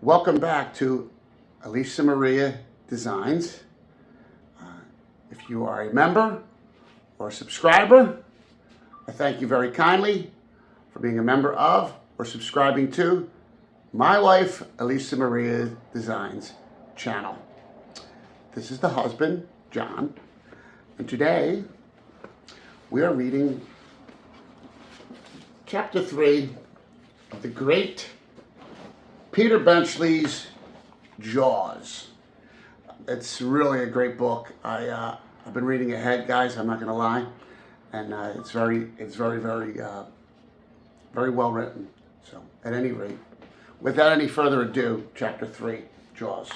Welcome back to Elisa Maria Designs. If you are a member or a subscriber, I thank you very kindly for being a member of or subscribing to my wife, Elisa Maria Designs channel. This is the husband, John, and today we are reading Chapter 3 of the great Peter Benchley's Jaws. It's really a great book. I've been reading ahead, guys. I'm not going to lie, and it's very well written. So, at any rate, without any further ado, Chapter 3, Jaws.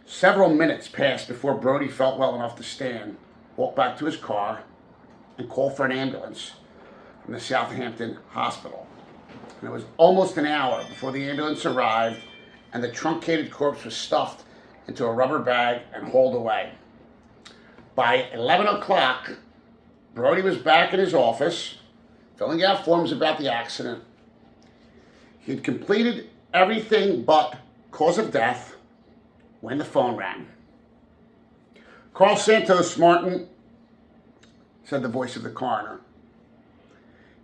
Several minutes passed before Brody felt well enough to stand, walk back to his car, and call for an ambulance from the Southampton hospital. And it was almost an hour before the ambulance arrived and the truncated corpse was stuffed into a rubber bag and hauled away. By 11 o'clock, Brody was back in his office, filling out forms about the accident. He had completed everything but cause of death when the phone rang. "Carl Santos, Martin," said the voice of the coroner.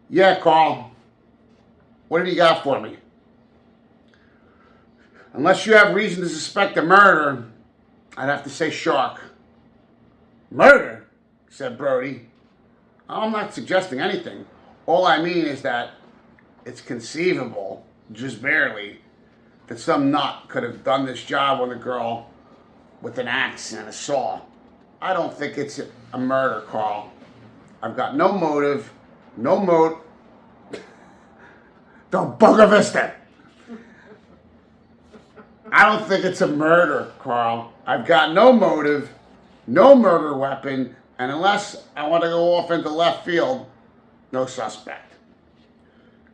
"Yeah, Carl. What have you got for me?" "Unless you have reason to suspect a murder, I'd have to say shark." "Murder?" said Brody. "I'm not suggesting anything. All I mean is that it's conceivable, just barely, that some nut could have done this job on the girl with an axe and a saw. I don't think it's a murder, Carl. I've got no motive, Don't bugger vista. I don't think it's a murder, Carl. I've got no motive, no murder weapon, and unless I want to go off into left field, no suspect.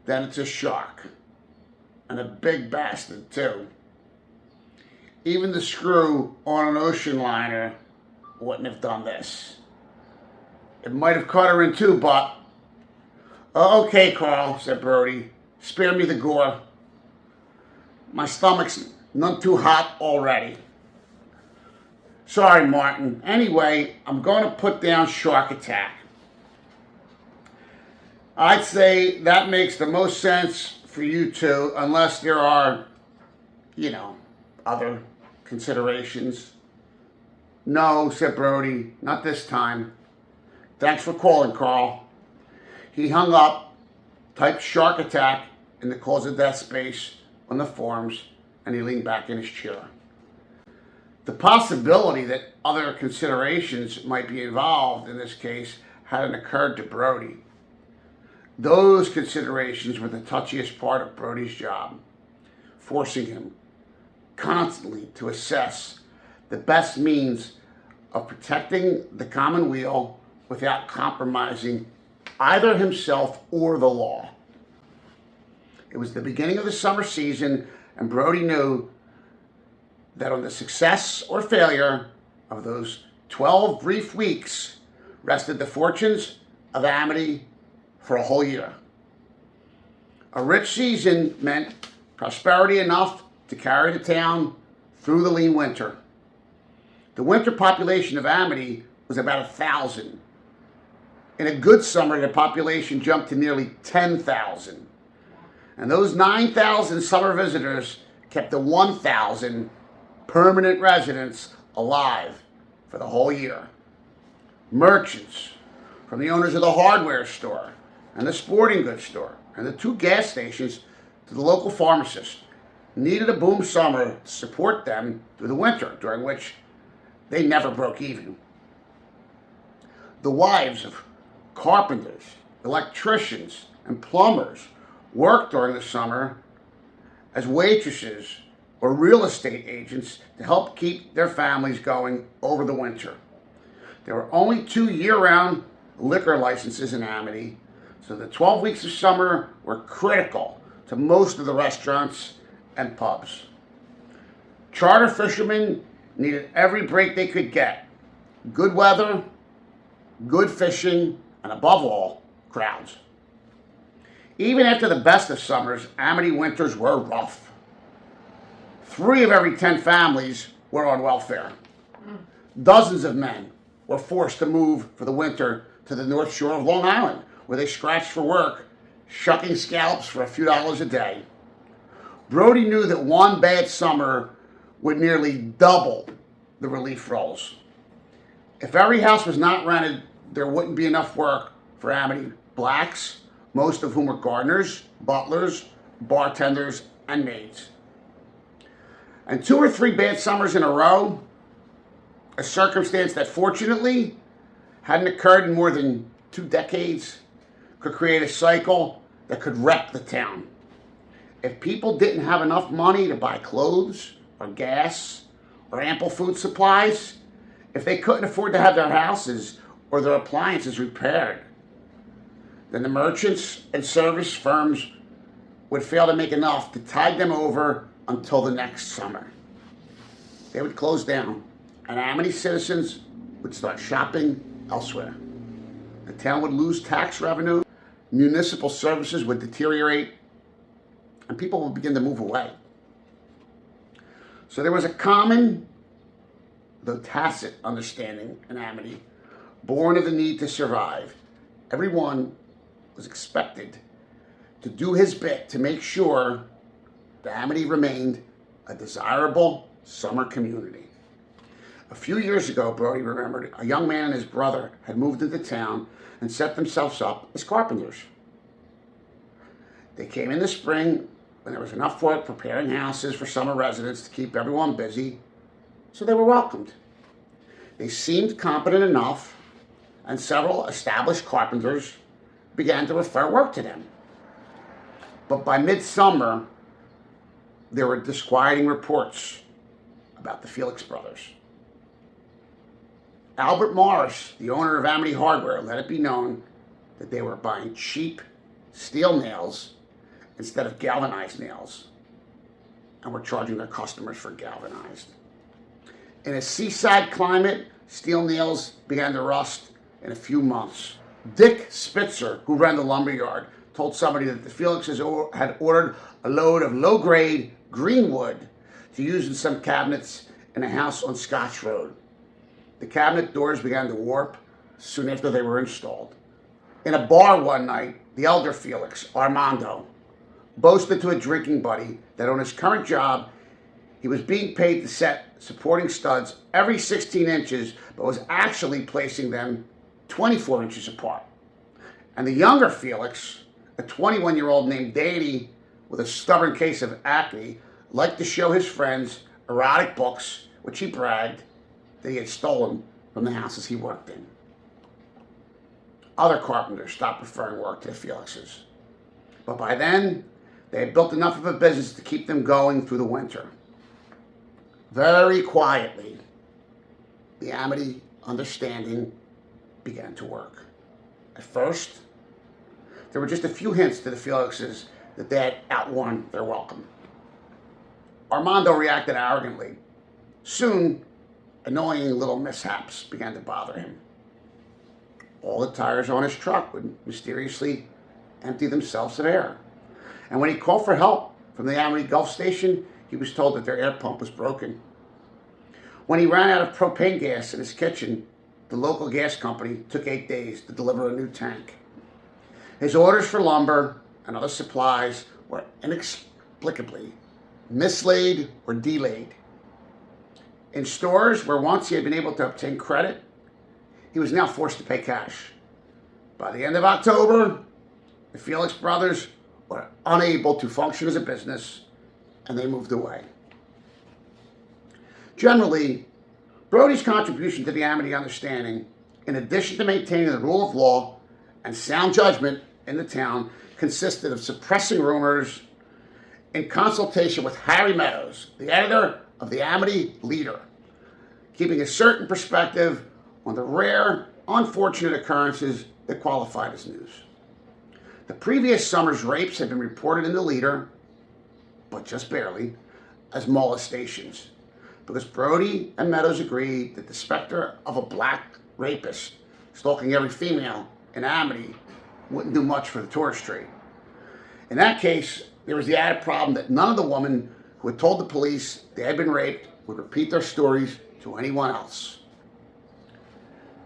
Then it's a shark. And a big bastard, too. Even the screw on an ocean liner wouldn't have done this. It might have cut her in two, but..." "Okay, Carl," said Brody. "Spare me the gore. My stomach's none too hot already." "Sorry, Martin. Anyway, I'm going to put down shark attack. I'd say that makes the most sense for you two, unless there are, other considerations." "No," said Brody. "Not this time. Thanks for calling, Carl." He hung up, typed shark attack in the cause of death space on the forms, and he leaned back in his chair. The possibility that other considerations might be involved in this case hadn't occurred to Brody. Those considerations were the touchiest part of Brody's job, forcing him constantly to assess the best means of protecting the common weal without compromising either himself or the law. It was the beginning of the summer season, and Brody knew that on the success or failure of those 12 brief weeks rested the fortunes of Amity for a whole year. A rich season meant prosperity enough to carry the town through the lean winter. The winter population of Amity was about 1,000. In a good summer, the population jumped to nearly 10,000. And those 9,000 summer visitors kept the 1,000 permanent residents alive for the whole year. Merchants, from the owners of the hardware store and the sporting goods store and the 2 gas stations to the local pharmacist, needed a boom summer to support them through the winter, during which they never broke even. The wives of carpenters, electricians, and plumbers worked during the summer as waitresses or real estate agents to help keep their families going over the winter. There were only 2 year-round liquor licenses in Amity, so the 12 weeks of summer were critical to most of the restaurants and pubs. Charter fishermen needed every break they could get. Good weather, good fishing, and above all, crowds. Even after the best of summers, Amity winters were rough. 3 of every 10 families were on welfare. Dozens of men were forced to move for the winter to the North Shore of Long Island, where they scratched for work, shucking scalps for a few dollars a day. Brody knew that one bad summer would nearly double the relief rolls. If every house was not rented, there wouldn't be enough work for Amity blacks, most of whom were gardeners, butlers, bartenders, and maids. And 2 or 3 bad summers in a row, a circumstance that fortunately hadn't occurred in more than 2 decades, could create a cycle that could wreck the town. If people didn't have enough money to buy clothes or gas or ample food supplies, if they couldn't afford to have their houses or their appliances repaired, then the merchants and service firms would fail to make enough to tide them over until the next summer. They would close down, and Amity citizens would start shopping elsewhere. The town would lose tax revenue, municipal services would deteriorate, and people would begin to move away. So there was a common, though tacit, understanding in Amity, born of the need to survive. Everyone was expected to do his bit to make sure that Amity remained a desirable summer community. A few years ago, Brody remembered, a young man and his brother had moved into town and set themselves up as carpenters. They came in the spring when there was enough work preparing houses for summer residents to keep everyone busy, so they were welcomed. They seemed competent enough, and several established carpenters began to refer work to them. But by midsummer, there were disquieting reports about the Felix brothers. Albert Morris, the owner of Amity Hardware, let it be known that they were buying cheap steel nails instead of galvanized nails, and were charging their customers for galvanized. In a seaside climate, steel nails began to rust in a few months. Dick Spitzer, who ran the lumber yard, told somebody that the Felixes had ordered a load of low-grade green wood to use in some cabinets in a house on Scotch Road. The cabinet doors began to warp soon after they were installed. In a bar one night, the elder Felix, Armando, boasted to a drinking buddy that on his current job, he was being paid to set supporting studs every 16 inches, but was actually placing them 24 inches apart. And the younger Felix, a 21-year-old named Danny with a stubborn case of acne, liked to show his friends erotic books, which he bragged that he had stolen from the houses he worked in. Other carpenters stopped referring work to the Felixes, but by then, they had built enough of a business to keep them going through the winter. Very quietly, the Amity understanding began to work. At first, there were just a few hints to the Felixes that they had outworn their welcome. Armando reacted arrogantly. Soon, annoying little mishaps began to bother him. All the tires on his truck would mysteriously empty themselves of air. And when he called for help from the Amity Gulf Station, he was told that their air pump was broken. When he ran out of propane gas in his kitchen, the local gas company took 8 days to deliver a new tank. His orders for lumber and other supplies were inexplicably mislaid or delayed. In stores where once he had been able to obtain credit, he was now forced to pay cash. By the end of October, the Felix brothers were unable to function as a business, and they moved away. Generally, Brody's contribution to the Amity understanding, in addition to maintaining the rule of law and sound judgment in the town, consisted of suppressing rumors in consultation with Harry Meadows, the editor of the Amity Leader, keeping a certain perspective on the rare, unfortunate occurrences that qualified as news. The previous summer's rapes had been reported in the Leader, but just barely, as molestations, because Brody and Meadows agreed that the specter of a black rapist stalking every female in Amity wouldn't do much for the tourist trade. In that case, there was the added problem that none of the women who had told the police they had been raped would repeat their stories to anyone else.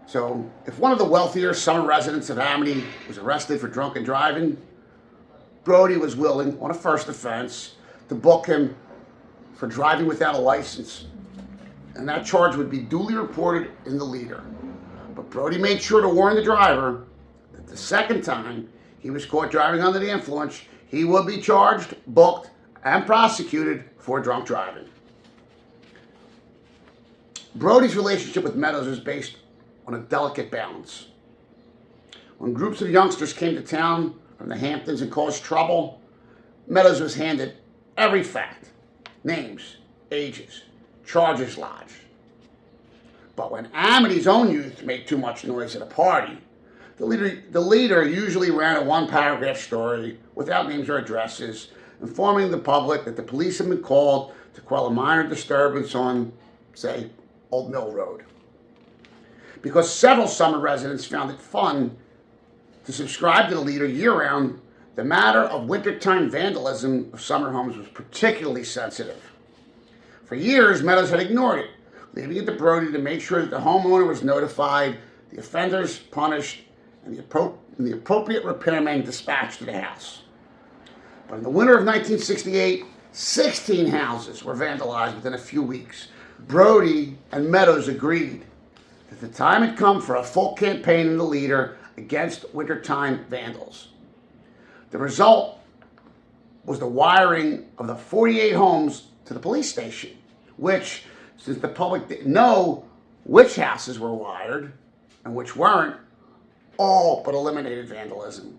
So, if one of the wealthier summer residents of Amity was arrested for drunken driving, Brody was willing, on a first offense, to book him for driving without a license. And that charge would be duly reported in the Leader. But Brody made sure to warn the driver that the second time he was caught driving under the influence, he would be charged, booked, and prosecuted for drunk driving. Brody's relationship with Meadows was based on a delicate balance. When groups of youngsters came to town from the Hamptons and caused trouble, Meadows was handed every fact, names, ages, charges lodged. But when Amity's own youth made too much noise at a party, the leader usually ran a one-paragraph story without names or addresses, informing the public that the police had been called to quell a minor disturbance on, say, Old Mill Road. Because several summer residents found it fun to subscribe to the Leader year-round, the matter of wintertime vandalism of summer homes was particularly sensitive. For years, Meadows had ignored it, leaving it to Brody to make sure that the homeowner was notified, the offenders punished, and the appropriate repairman dispatched to the house. But in the winter of 1968, 16 houses were vandalized within a few weeks. Brody and Meadows agreed that the time had come for a full campaign in the Leader against wintertime vandals. The result was the wiring of the 48 homes to the police station, which, since the public didn't know which houses were wired and which weren't, all but eliminated vandalism.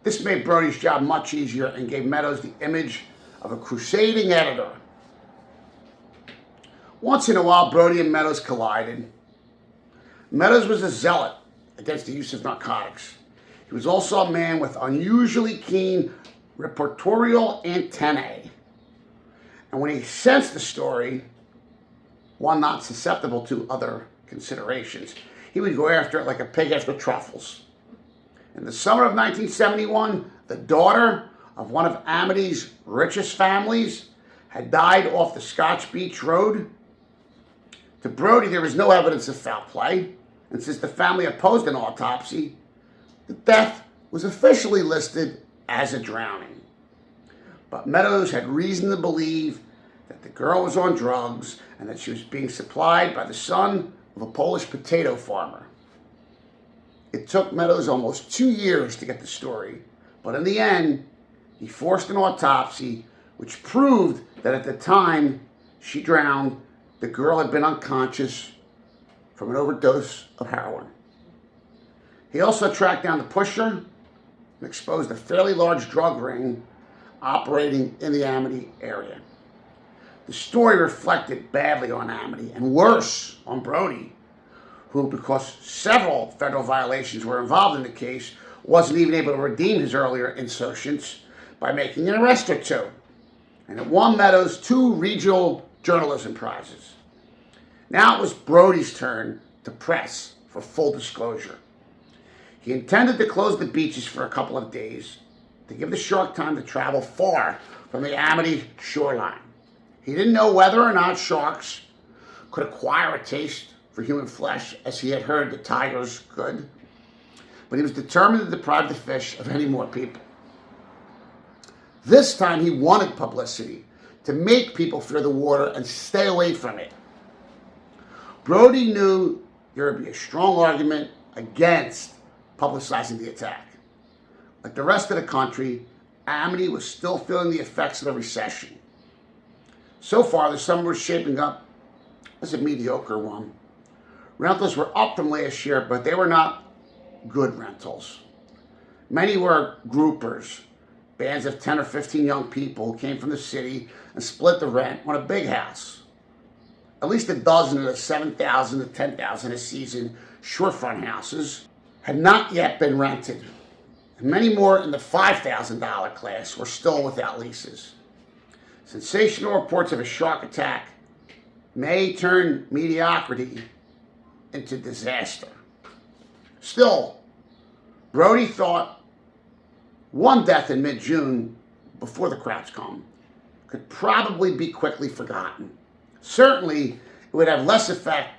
This made Brody's job much easier and gave Meadows the image of a crusading editor. Once in a while, Brody and Meadows collided. Meadows was a zealot against the use of narcotics. He was also a man with unusually keen reportorial antennae. And when he sensed the story, one not susceptible to other considerations, he would go after it like a pig after truffles. In the summer of 1971, the daughter of one of Amity's richest families had died off the Scotch Beach Road. To Brody, there was no evidence of foul play, and since the family opposed an autopsy, the death was officially listed as a drowning. But Meadows had reason to believe that the girl was on drugs and that she was being supplied by the son of a Polish potato farmer. It took Meadows almost 2 years to get the story, but in the end, he forced an autopsy which proved that at the time she drowned, the girl had been unconscious from an overdose of heroin. He also tracked down the pusher and exposed a fairly large drug ring operating in the Amity area. The story reflected badly on Amity and worse on Brody, who, because several federal violations were involved in the case, wasn't even able to redeem his earlier insouciance by making an arrest or two. And it won Meadows 2 regional journalism prizes. Now it was Brody's turn to press for full disclosure. He intended to close the beaches for a couple of days to give the shark time to travel far from the Amity shoreline. He didn't know whether or not sharks could acquire a taste for human flesh, as he had heard the tigers could, but he was determined to deprive the fish of any more people. This time he wanted publicity to make people fear the water and stay away from it. Brody knew there would be a strong argument against publicizing the attack. Like the rest of the country, Amity was still feeling the effects of the recession. So far, the summer was shaping up as a mediocre one. Rentals were up from last year, but they were not good rentals. Many were groupers, bands of 10 or 15 young people who came from the city and split the rent on a big house. At least a dozen of the $7,000 to $10,000 a season shorefront houses had not yet been rented, and many more in the $5,000 class were still without leases. Sensational reports of a shark attack may turn mediocrity into disaster. Still, Brody thought One death in mid-June, before the crowds come, could probably be quickly forgotten. Certainly, it would have less effect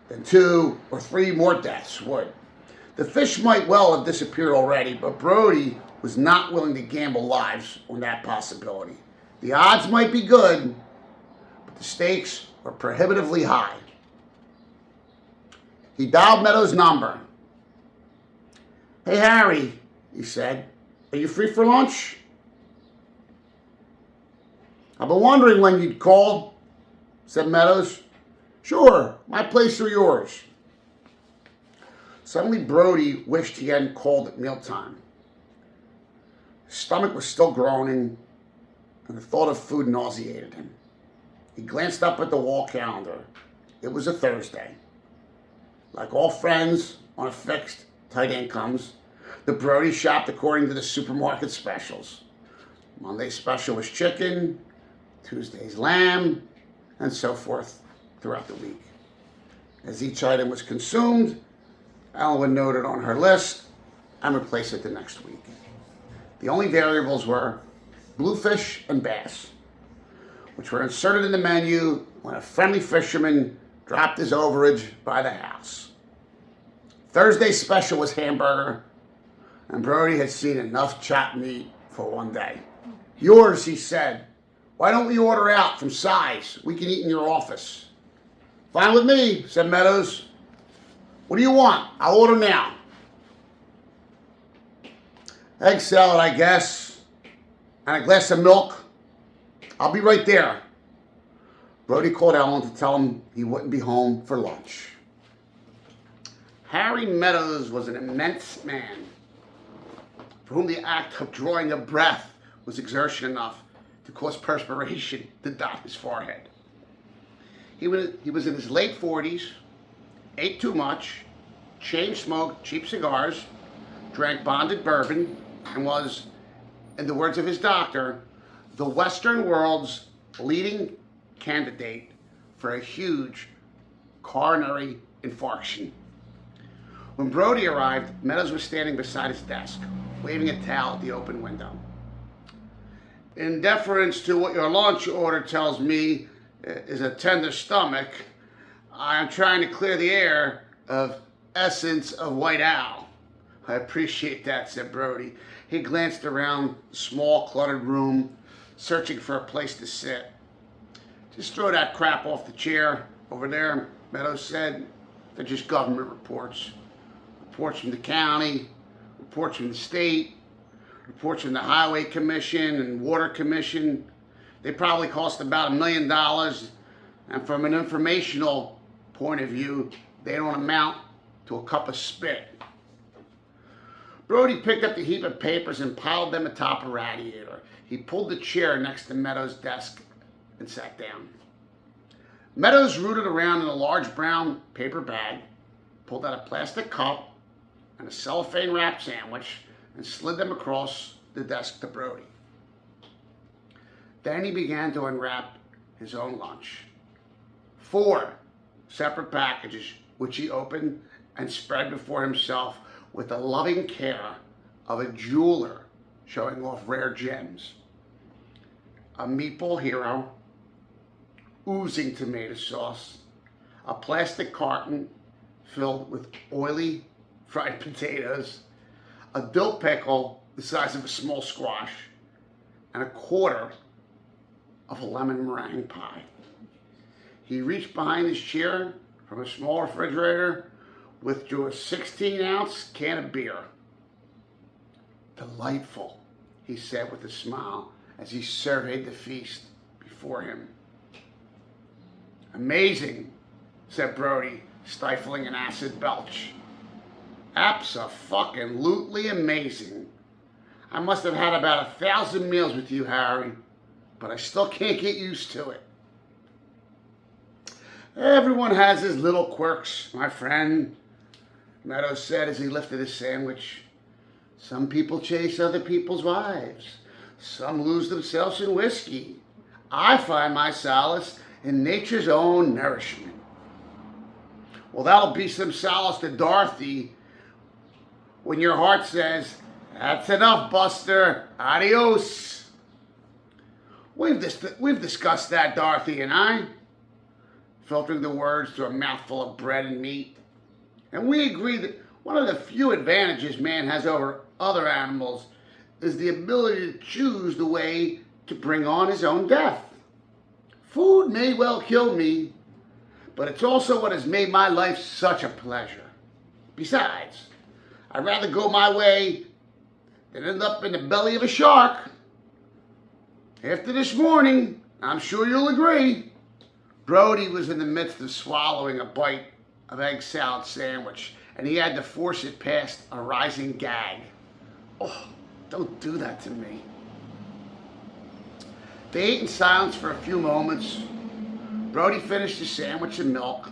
than 2 or 3 more deaths would. The fish might well have disappeared already, but Brody was not willing to gamble lives on that possibility. The odds might be good, but the stakes were prohibitively high. He dialed Meadows' number. "Hey, Harry," he said, "are you free for lunch?" "I've been wondering when you'd call," said Meadows. "Sure, my place or yours." Suddenly Brody wished he hadn't called at mealtime. His stomach was still groaning, and the thought of food nauseated him. He glanced up at the wall calendar. It was a Thursday. Like all friends on a fixed, tight incomes, the Brody shopped according to the supermarket specials. Monday's special was chicken, Tuesday's lamb, and so forth throughout the week. As each item was consumed, Ellen would note it on her list and replace it the next week. The only variables were bluefish and bass, which were inserted in the menu when a friendly fisherman dropped his overage by the house. Thursday's special was hamburger, and Brody had seen enough chopped meat for one day. "Yours," he said. "Why don't we order out from Size? We can eat in your office." "Fine with me," said Meadows. "What do you want? I'll order now." "Egg salad, I guess, and a glass of milk. I'll be right there." Brody called Ellen to tell him he wouldn't be home for lunch. Harry Meadows was an immense man, for whom the act of drawing a breath was exertion enough to cause perspiration to dot his forehead. He was in his late 40s, ate too much, chain smoked cheap cigars, drank bonded bourbon, and was, in the words of his doctor, the Western world's leading candidate for a huge coronary infarction. When Brody arrived, Meadows was standing beside his desk, waving a towel at the open window. "In deference to what your lunch order tells me is a tender stomach, I am trying to clear the air of essence of White Owl." "I appreciate that," said Brody. He glanced around the small, cluttered room, searching for a place to sit. "Just throw that crap off the chair over there," Meadows said. "They're just government reports. Reports from the county, reports from the state, reports from the Highway Commission and Water Commission. They probably cost about $1 million, and from an informational point of view, they don't amount to a cup of spit." Brody picked up the heap of papers and piled them atop a radiator. He pulled the chair next to Meadows' desk and sat down. Meadows rooted around in a large brown paper bag, pulled out a plastic cup and a cellophane wrapped sandwich, and slid them across the desk to Brody. Then he began to unwrap his own lunch. 4 separate packages, which he opened and spread before himself with the loving care of a jeweler showing off rare gems. A meatball hero, oozing tomato sauce, a plastic carton filled with oily fried potatoes, a dill pickle the size of a small squash, and a quarter of a lemon meringue pie. He reached behind his chair from a small refrigerator, withdrew a 16-ounce can of beer. "Delightful," he said with a smile as he surveyed the feast before him. "Amazing," said Brody, stifling an acid belch. "Abso-fucking-lutely amazing. I must have had about 1,000 meals with you, Harry, but I still can't get used to it." "Everyone has his little quirks, my friend," Meadows said as he lifted his sandwich. "Some people chase other people's wives. Some lose themselves in whiskey. I find my solace in nature's own nourishment." "Well, that'll be some solace to Dorothy when your heart says, That's enough, Buster. Adios. We've discussed that, Dorothy and I, filtering the words through a mouthful of bread and meat. And we agree that one of the few advantages man has over other animals is the ability to choose the way to bring on his own death. Food may well kill me, but it's also what has made my life such a pleasure. Besides, I'd rather go my way than end up in the belly of a shark. After this morning, I'm sure you'll agree, Brody was in the midst of swallowing a bite of egg salad sandwich, and he had to force it past a rising gag. Oh, don't do that to me. They ate in silence for a few moments. Brody finished his sandwich and milk,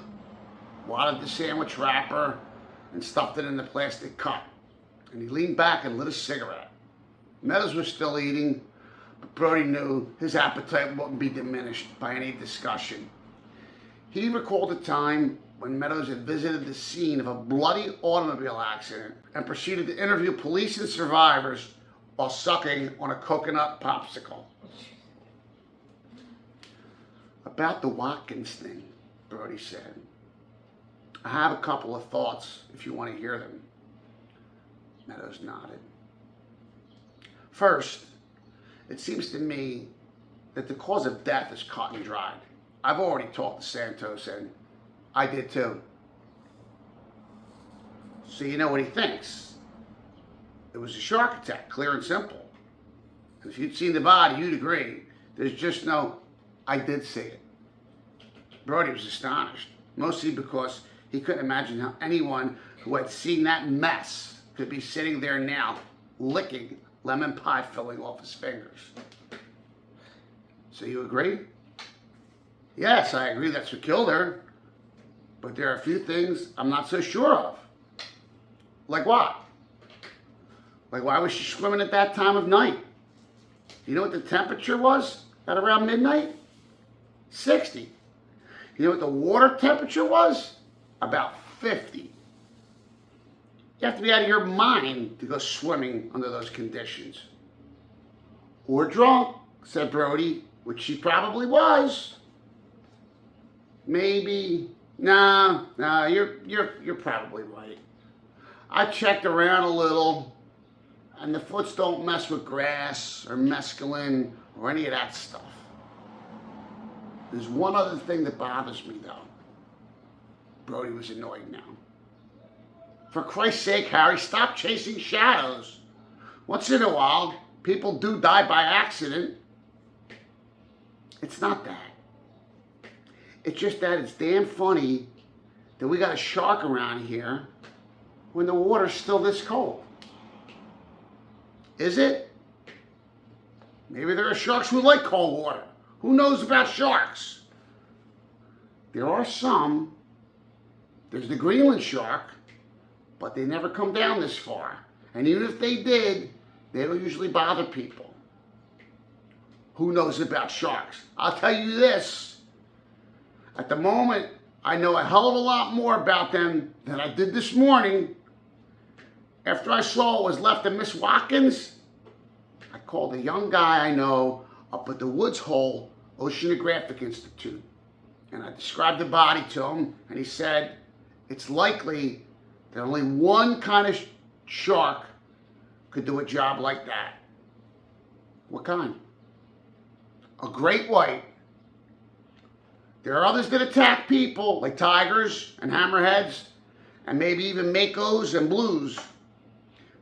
wadded the sandwich wrapper, and stuffed it in the plastic cup. And he leaned back and lit a cigarette. Meadows was still eating, but Brody knew his appetite wouldn't be diminished by any discussion. He recalled a time when Meadows had visited the scene of a bloody automobile accident and proceeded to interview police and survivors while sucking on a coconut popsicle. About the Watkins thing, Brody said. I have a couple of thoughts if you want to hear them. Meadows nodded. First, it seems to me that the cause of death is cut and dried. I've already talked to Santos, and I did too. So you know what he thinks. It was a shark attack, clear and simple. And if you'd seen the body, you'd agree. There's just no, I did see it. Brody was astonished, mostly because he couldn't imagine how anyone who had seen that mess could be sitting there now, licking lemon pie filling off his fingers. So you agree? Yes, I agree that's what killed her. But there are a few things I'm not so sure of. Like what? Like why was she swimming at that time of night? You know what the temperature was at around midnight? 60. You know what the water temperature was? About 50. You have to be out of your mind to go swimming under those conditions. Or drunk, said Brody, which she probably was. Maybe. Nah, you're probably right. I checked around a little, and the foots don't mess with grass or mescaline or any of that stuff. There's one other thing that bothers me, though. Brody was annoyed now. For Christ's sake, Harry, stop chasing shadows. Once in a while, people do die by accident. It's not that. It's just that it's damn funny that we got a shark around here when the water's still this cold. Is it? Maybe there are sharks who like cold water. Who knows about sharks? There are some. There's the Greenland shark, but they never come down this far. And even if they did, they don't usually bother people. Who knows about sharks? I'll tell you this. At the moment, I know a hell of a lot more about them than I did this morning. After I saw what was left of Miss Watkins, I called a young guy I know up at the Woods Hole Oceanographic Institute. And I described the body to him, and he said, it's likely that only one kind of shark could do a job like that. What kind? A great white. There are others that attack people, like tigers and hammerheads, and maybe even makos and blues.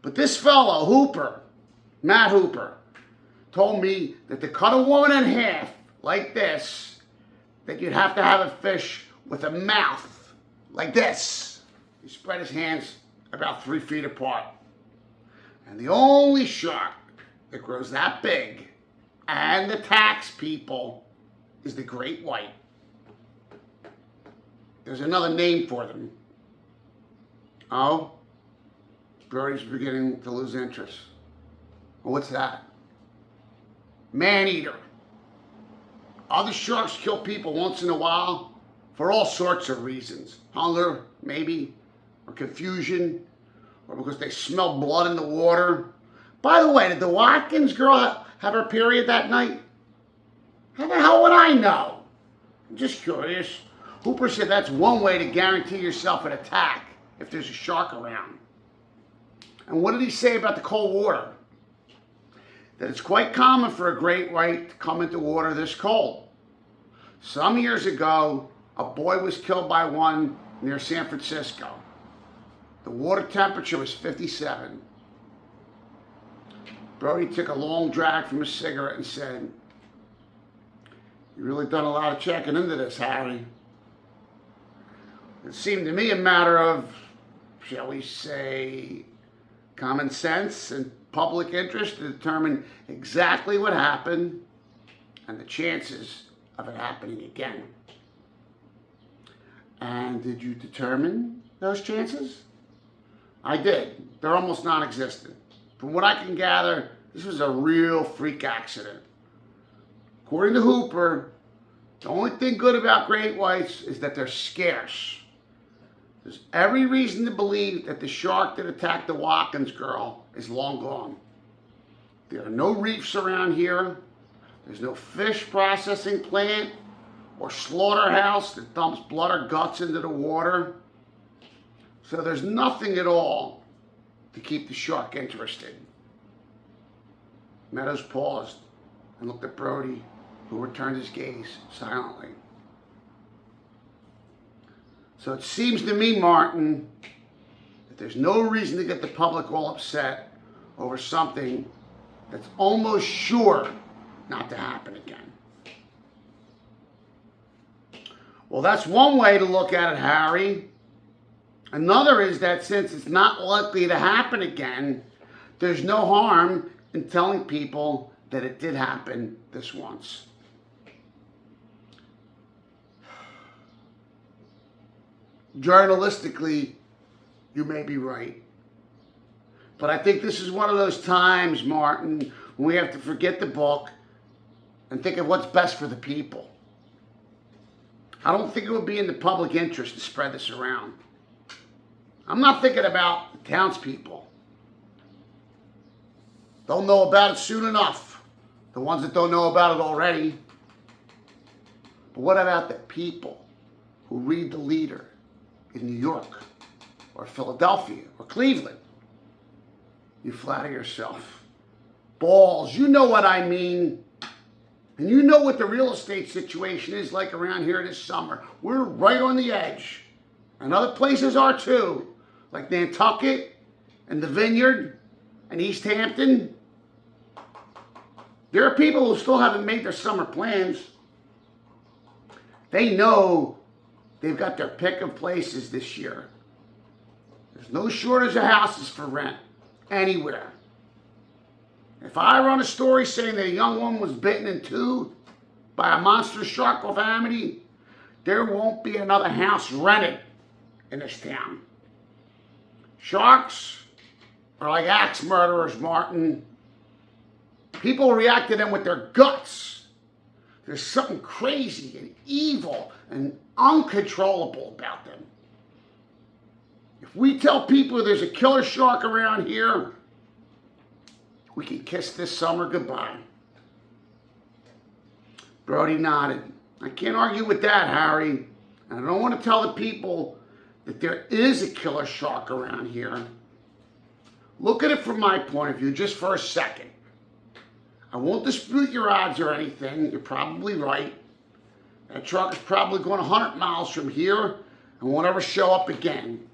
But this fellow, Hooper, Matt Hooper, told me that to cut a woman in half like this, that you'd have to have a fish with a mouth like this. He spread his hands about 3 feet apart. And the only shark that grows that big and attacks people is the great white. There's another name for them. Oh? Brody's beginning to lose interest. Well, what's that? Man-eater. Other sharks kill people once in a while for all sorts of reasons. Hunger, maybe, or confusion, or because they smell blood in the water, By the way, did the Watkins girl have her period that night? How the hell would I know? I'm just curious. Hooper said that's one way to guarantee yourself an attack if there's a shark around. And what did he say about the cold water? That it's quite common for a great white to come into water this cold. Some years ago, a boy was killed by one near San Francisco. The water temperature was 57. Brody took a long drag from his cigarette and said, "You really done a lot of checking into this, Harry." It seemed to me a matter of, shall we say, common sense and public interest to determine exactly what happened and the chances of it happening again. And did you determine those chances? I did. They're almost non-existent. From what I can gather, this was a real freak accident. According to Hooper, the only thing good about great whites is that they're scarce. There's every reason to believe that the shark that attacked the Watkins girl is long gone. There are no reefs around here. There's no fish processing plant or slaughterhouse that dumps blood or guts into the water. So there's nothing at all to keep the shark interested. Meadows paused and looked at Brody, who returned his gaze silently. So it seems to me, Martin, that there's no reason to get the public all upset over something that's almost sure not to happen again. Well, that's one way to look at it, Harry. Another is that since it's not likely to happen again, there's no harm in telling people that it did happen this once. Journalistically, you may be right. But I think this is one of those times, Martin, when we have to forget the book and think of what's best for the people. I don't think it would be in the public interest to spread this around. I'm not thinking about the townspeople. They'll know about it soon enough. The ones that don't know about it already. But what about the people who read the leader in New York or Philadelphia or Cleveland? You flatter yourself. Balls, you know what I mean. And you know what the real estate situation is like around here this summer. We're right on the edge. And other places are too, like Nantucket and the Vineyard and East Hampton. There are people who still haven't made their summer plans. They know they've got their pick of places this year. There's no shortage of houses for rent anywhere. If I run a story saying that a young woman was bitten in two by a monster shark calamity, there won't be another house rented in this town. Sharks are like axe murderers, Martin. People react to them with their guts. There's something crazy and evil and uncontrollable about them. If we tell people there's a killer shark around here, we can kiss this summer goodbye. Brody nodded. I can't argue with that, Harry. And I don't want to tell the people that there is a killer shark around here. Look at it from my point of view just for a second. I won't dispute your odds or anything. You're probably right. That shark is probably going 100 miles from here and won't ever show up again.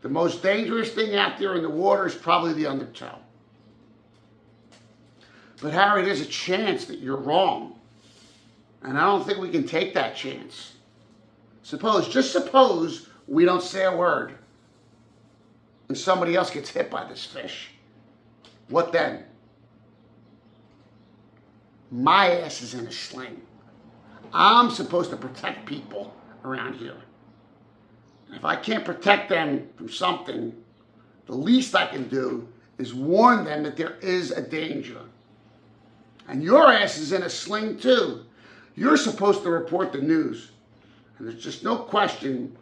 The most dangerous thing out there in the water is probably the undertow. But Harry, there's a chance that you're wrong. And I don't think we can take that chance. Just suppose we don't say a word and somebody else gets hit by this fish. What then? My ass is in a sling. I'm supposed to protect people around here. And if I can't protect them from something, the least I can do is warn them that there is a danger. And your ass is in a sling too. You're supposed to report the news. And there's just no question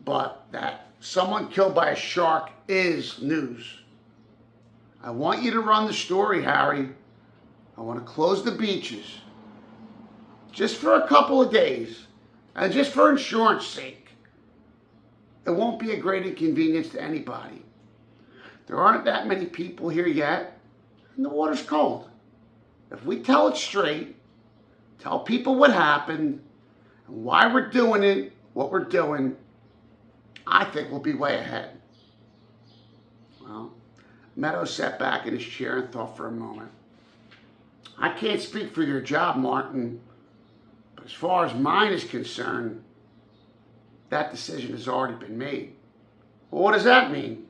but that someone killed by a shark is news. I want you to run the story, Harry. I want to close the beaches. Just for a couple of days. And just for insurance sake. It won't be a great inconvenience to anybody. There aren't that many people here yet. And the water's cold. If we tell it straight, tell people what happened, and why we're doing it, what we're doing, I think we'll be way ahead. Well, Meadows sat back in his chair and thought for a moment. I can't speak for your job, Martin, but as far as mine is concerned, that decision has already been made. Well, what does that mean?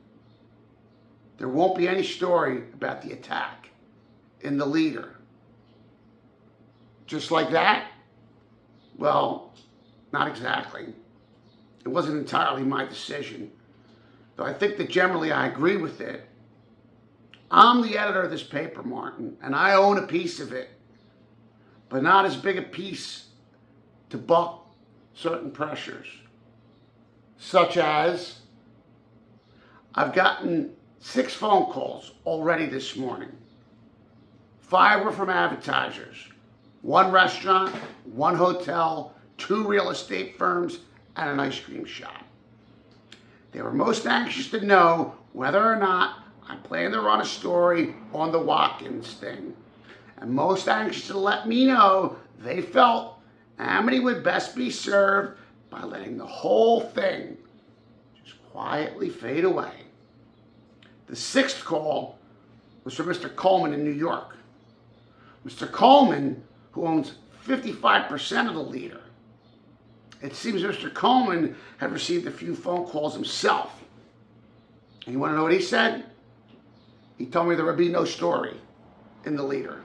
There won't be any story about the attack in the Leader. Just like that? Well, not exactly. It wasn't entirely my decision, though I think that generally I agree with it. I'm the editor of this paper, Martin, and I own a piece of it, but not as big a piece to buck certain pressures, such as I've gotten 6 phone calls already this morning. 5 were from advertisers, 1 restaurant, 1 hotel, 2 real estate firms, and an ice cream shop. They were most anxious to know whether or not I plan to run a story on the Watkins thing, and most anxious to let me know they felt Amity would best be served by letting the whole thing just quietly fade away. The 6th call was from Mr. Coleman in New York. Mr. Coleman, who owns 55% of the Leader. It seems Mr. Coleman had received a few phone calls himself. And you want to know what he said? He told me there would be no story in the Leader.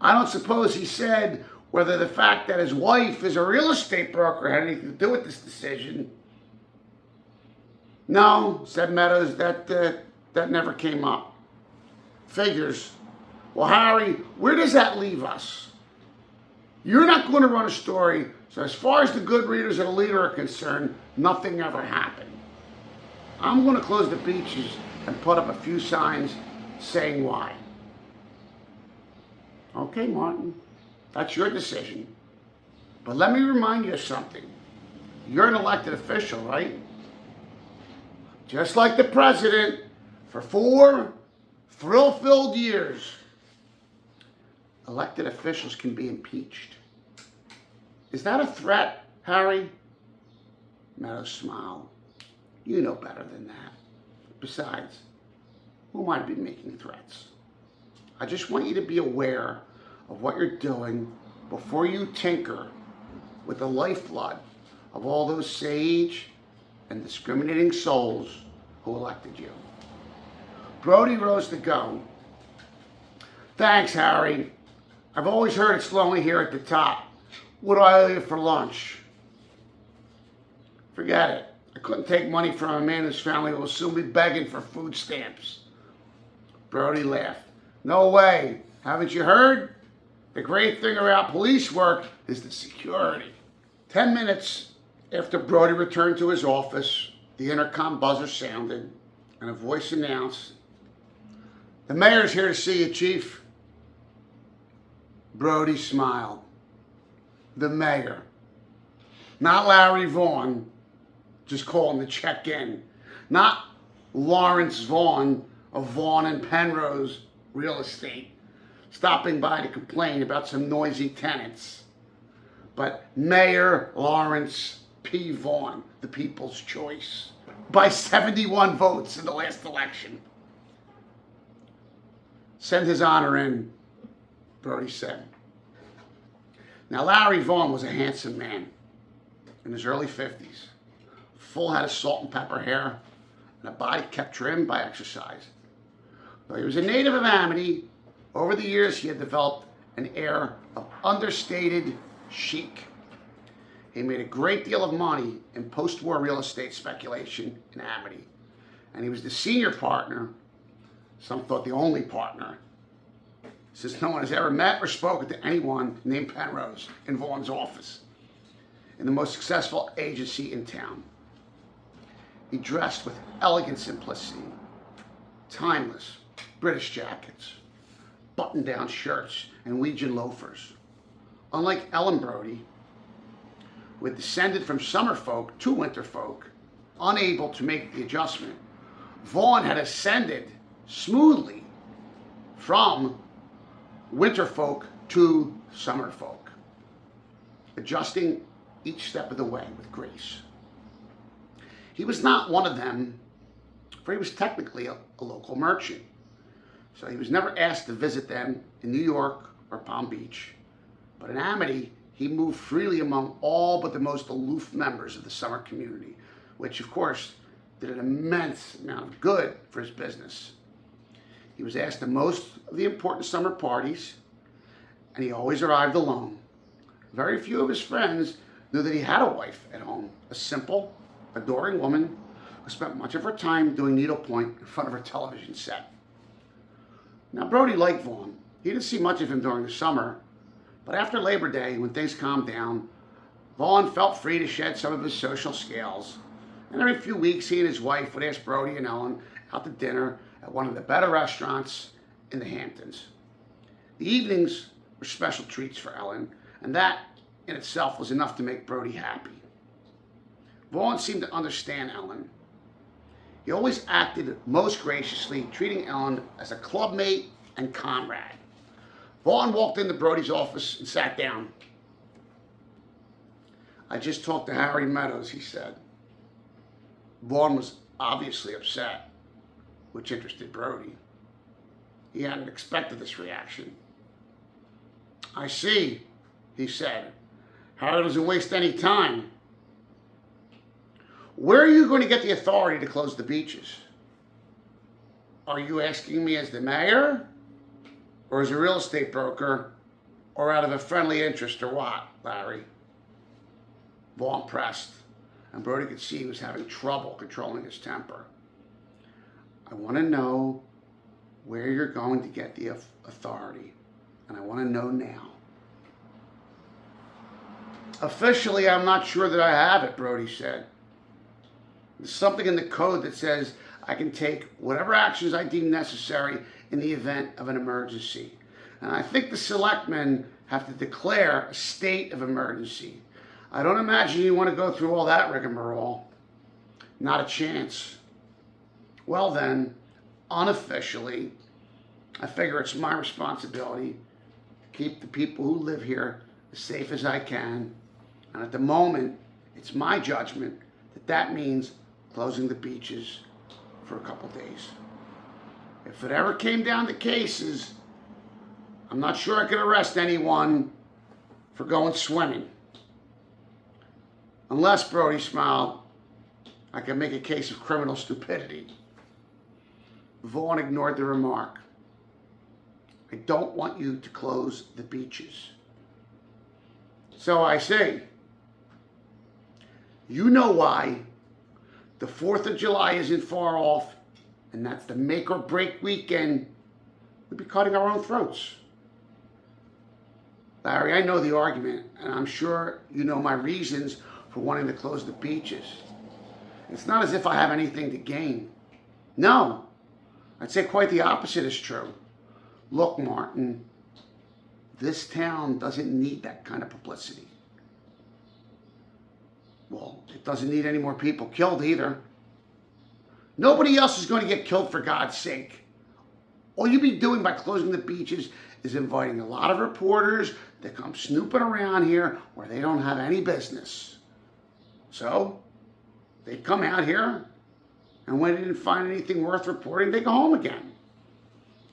I don't suppose he said whether the fact that his wife is a real estate broker had anything to do with this decision. No, said Meadows, that never came up. Figures. Well, Harry, where does that leave us? You're not going to run a story, so as far as the good readers of the Leader are concerned, nothing ever happened. I'm going to close the beaches and put up a few signs saying why. Okay, Martin, that's your decision. But let me remind you of something. You're an elected official, right? Just like the president, for 4 thrill-filled years, elected officials can be impeached. Is that a threat, Harry? Meadows smiled. You know better than that. Besides, who might be making threats? I just want you to be aware of what you're doing before you tinker with the lifeblood of all those sage and discriminating souls who elected you. Brody rose to go. Thanks, Harry. I've always heard it's lonely here at the top. What do I owe you for lunch? Forget it. I couldn't take money from a man whose family will soon be begging for food stamps. Brody laughed. No way. Haven't you heard? The great thing about police work is the security. 10 minutes after Brody returned to his office, the intercom buzzer sounded and a voice announced, "The mayor's here to see you, Chief." Brody smiled. The mayor. Not Larry Vaughn, just calling to check in. Not Lawrence Vaughn of Vaughn and Penrose Real Estate, stopping by to complain about some noisy tenants. But Mayor Lawrence P. Vaughn, the people's choice, by 71 votes in the last election. Send his honor in, Brody said. Now, Larry Vaughn was a handsome man in his early 50s, full head of salt and pepper hair, and a body kept trim by exercise. Though he was a native of Amity, over the years he had developed an air of understated chic. He made a great deal of money in post-war real estate speculation in Amity, and he was the senior partner, some thought the only partner, since no one has ever met or spoken to anyone named Penrose in Vaughn's office, in the most successful agency in town. He dressed with elegant simplicity, timeless British jackets, button-down shirts, and Norwegian loafers. Unlike Ellen Brody, who had descended from summer folk to winter folk, unable to make the adjustment, Vaughn had ascended smoothly from winter folk to summer folk, adjusting each step of the way with grace. He was not one of them, for he was technically a local merchant, so he was never asked to visit them in New York or Palm Beach. But in Amity, he moved freely among all but the most aloof members of the summer community, which of course did an immense amount of good for his business. He was asked to most of the important summer parties, and he always arrived alone. Very few of his friends knew that he had a wife at home, a simple, adoring woman who spent much of her time doing needlepoint in front of her television set. Now, Brody liked Vaughn. He didn't see much of him during the summer, but after Labor Day, when things calmed down, Vaughn felt free to shed some of his social scales. And every few weeks, he and his wife would ask Brody and Ellen out to dinner at one of the better restaurants in the Hamptons. The evenings were special treats for Ellen, and that in itself was enough to make Brody happy. Vaughn seemed to understand Ellen. He always acted most graciously, treating Ellen as a clubmate and comrade. Vaughn walked into Brody's office and sat down. "I just talked to Harry Meadows," he said. Vaughn was obviously upset, which interested Brody. He hadn't expected this reaction. "I see," he said. "Harry doesn't waste any time. Where are you going to get the authority to close the beaches? Are you asking me as the mayor, or as a real estate broker, or out of a friendly interest, or what, Larry?" Vaughn pressed, and Brody could see he was having trouble controlling his temper. "I want to know where you're going to get the authority, and I want to know now." "Officially, I'm not sure that I have it," Brody said. "There's something in the code that says I can take whatever actions I deem necessary in the event of an emergency. And I think the selectmen have to declare a state of emergency. I don't imagine you want to go through all that rigmarole. Not a chance." "Well then, unofficially, I figure it's my responsibility to keep the people who live here as safe as I can. And at the moment, it's my judgment that that means closing the beaches for a couple days. If it ever came down to cases, I'm not sure I could arrest anyone for going swimming. Unless," Brody smiled, "I can make a case of criminal stupidity." Vaughn ignored the remark. "I don't want you to close the beaches." "So I see. You know why. The 4th of July isn't far off, and that's the make or break weekend. We'd be cutting our own throats." "Larry, I know the argument, and I'm sure you know my reasons for wanting to close the beaches. It's not as if I have anything to gain. No, I'd say quite the opposite is true. Look, Martin, this town doesn't need that kind of publicity." "Well, it doesn't need any more people killed either." "Nobody else is going to get killed, for God's sake. All you'd be doing by closing the beaches is inviting a lot of reporters to come snooping around here where they don't have any business. So they'd come out here, and when they didn't find anything worth reporting, they go home again.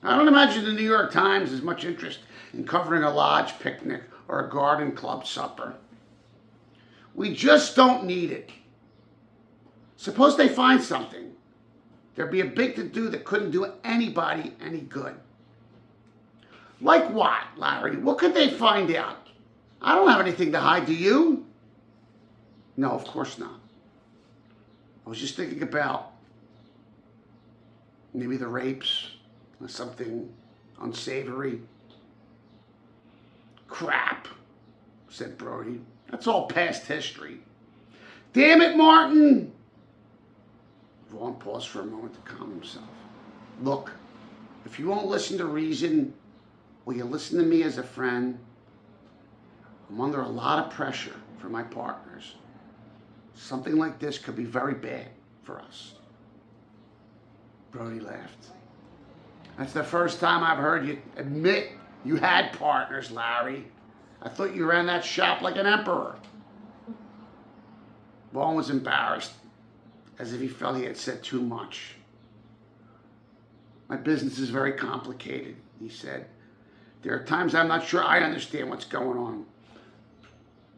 I don't imagine the New York Times has much interest in covering a lodge picnic or a garden club supper. We just don't need it. Suppose they find something. There'd be a big to-do that couldn't do anybody any good." "Like what, Larry? What could they find out? I don't have anything to hide, do you?" "No, of course not. I was just thinking about maybe the rapes or something unsavory." "Crap," said Brody. "That's all past history." "Damn it, Martin!" Vaughn paused for a moment to calm himself. Look, if you won't listen to reason, will you listen to me as a friend? I'm under a lot of pressure from my partners. Something like this could be very bad for us. Brody laughed. That's the first time I've heard you admit you had partners, Larry. I thought you ran that shop like an emperor. Vaughn was embarrassed, as if he felt he had said too much. My business is very complicated, he said. There are times I'm not sure I understand what's going on.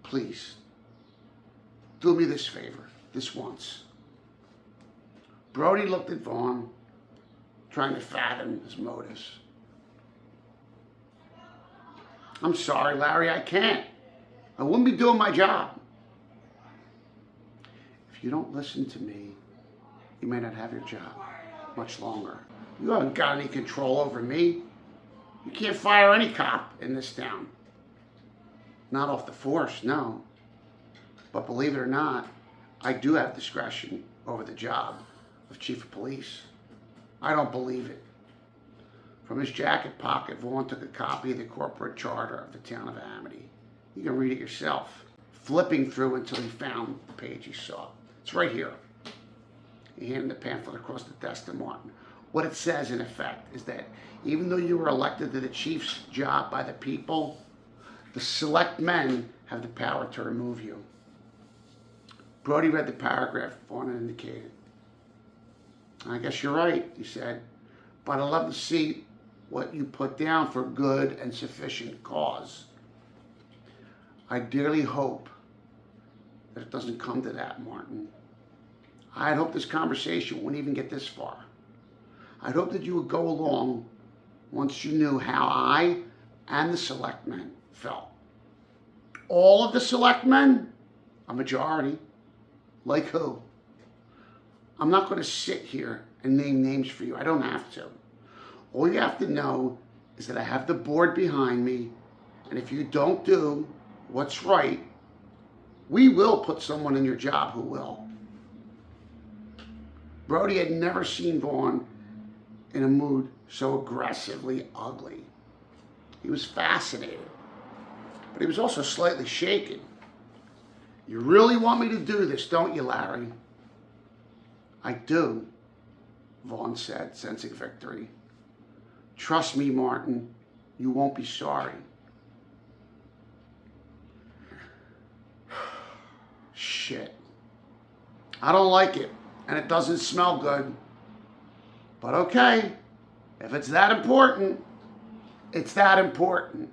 Please, do me this favor, this once. Brody looked at Vaughn, trying to fathom his motives. I'm sorry, Larry, I can't. I wouldn't be doing my job. If you don't listen to me, you may not have your job much longer. You haven't got any control over me. You can't fire any cop in this town. Not off the force, no. But believe it or not, I do have discretion over the job of Chief of Police. I don't believe it. From his jacket pocket, Vaughn took a copy of the corporate charter of the town of Amity. You can read it yourself, flipping through until he found the page he saw. It's right here. He handed the pamphlet across the desk to Martin. What it says, in effect, is that even though you were elected to the chief's job by the people, the select men have the power to remove you. Brody read the paragraph Vaughn had indicated. I guess you're right, he said, but I'd love to see what you put down for good and sufficient cause. I dearly hope that it doesn't come to that, Martin. I'd hope this conversation wouldn't even get this far. I'd hope that you would go along once you knew how I and the selectmen felt. All of the selectmen? A majority. Like who? I'm not going to sit here and name names for you. I don't have to. All you have to know is that I have the board behind me, and if you don't do what's right, we will put someone in your job who will. Brody had never seen Vaughn in a mood so aggressively ugly. He was fascinated, but he was also slightly shaken. You really want me to do this, don't you, Larry? I do, Vaughn said, sensing victory. Trust me, Martin, you won't be sorry. Shit. I don't like it, and it doesn't smell good. But okay, if it's that important, it's that important.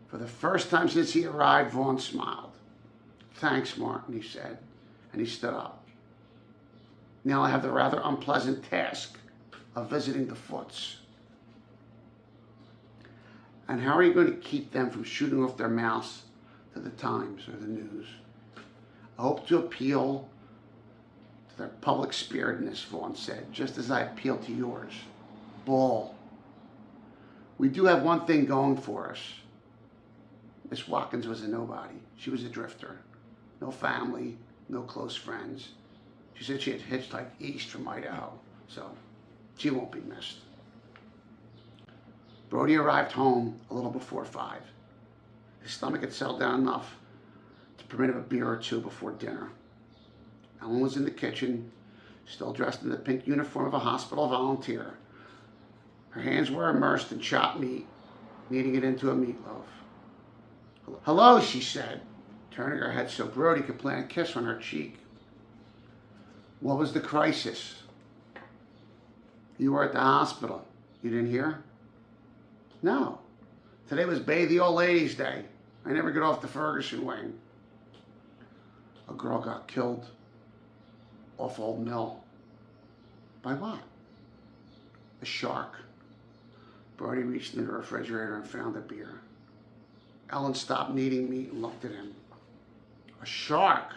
For the first time since he arrived, Vaughn smiled. Thanks, Martin, he said, and he stood up. Now I have the rather unpleasant task of visiting the Foots. And how are you going to keep them from shooting off their mouths to the Times or the news? I hope to appeal to their public spiritedness, Vaughn said, just as I appeal to yours. Ball. We do have one thing going for us. Miss Watkins was a nobody. She was a drifter. No family, no close friends. She said she had hitchhiked east from Idaho, so she won't be missed. Brody arrived home a little before 5. His stomach had settled down enough to permit him a beer or two before dinner. Ellen was in the kitchen, still dressed in the pink uniform of a hospital volunteer. Her hands were immersed in chopped meat, kneading it into a meatloaf. Hello, she said, turning her head so Brody could plant a kiss on her cheek. What was the crisis? You were at the hospital. You didn't hear? No. Today was Bathe the Old Ladies' Day. I never get off the Ferguson wing. A girl got killed off Old Mill. By what? A shark. Brody reached into the refrigerator and found a beer. Ellen stopped kneading meat and looked at him. A shark?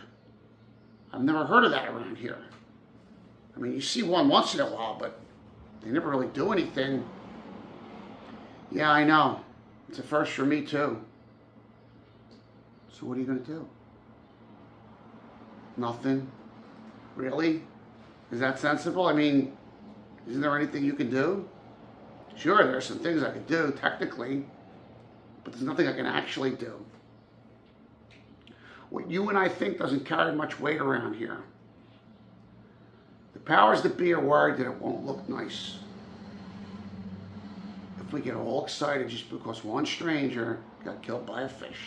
I've never heard of that around here. I mean, you see one once in a while, but they never really do anything. Yeah, I know. It's a first for me, too. So what are you going to do? Nothing? Really? Is that sensible? I mean, Isn't there anything you can do? Sure, there are some things I could do, technically, but there's nothing I can actually do. What you and I think doesn't carry much weight around here. The powers that be are worried that it won't look nice. If we get all excited just because one stranger got killed by a fish,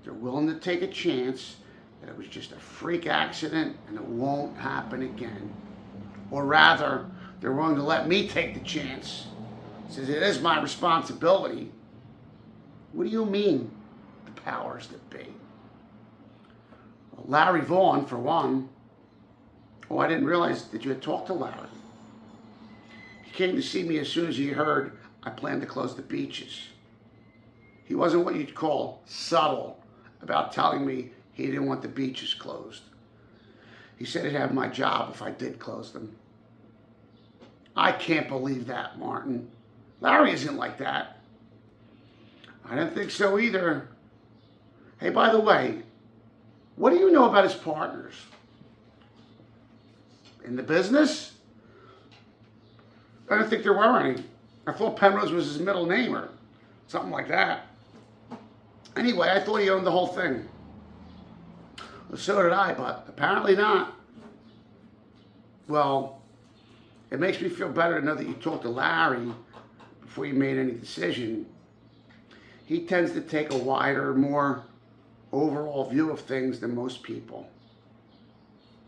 they're willing to take a chance that it was just a freak accident and it won't happen again. Or rather, they're willing to let me take the chance, since it is my responsibility. What do you mean, the powers that be? Well, Larry Vaughn, for one. Oh, I didn't realize that you had talked to Larry. He came to see me as soon as he heard I planned to close the beaches. He wasn't what you'd call subtle about telling me he didn't want the beaches closed. He said he'd have my job if I did close them. I can't believe that, Martin. Larry isn't like that. I didn't think so either. Hey, by the way, what do you know about his partners? In the business? I didn't think there were any. I thought Penrose was his middle name or something like that. Anyway, I thought he owned the whole thing. Well, so did I, but apparently not. Well, it makes me feel better to know that you talked to Larry before you made any decision. He tends to take a wider, more overall view of things than most people.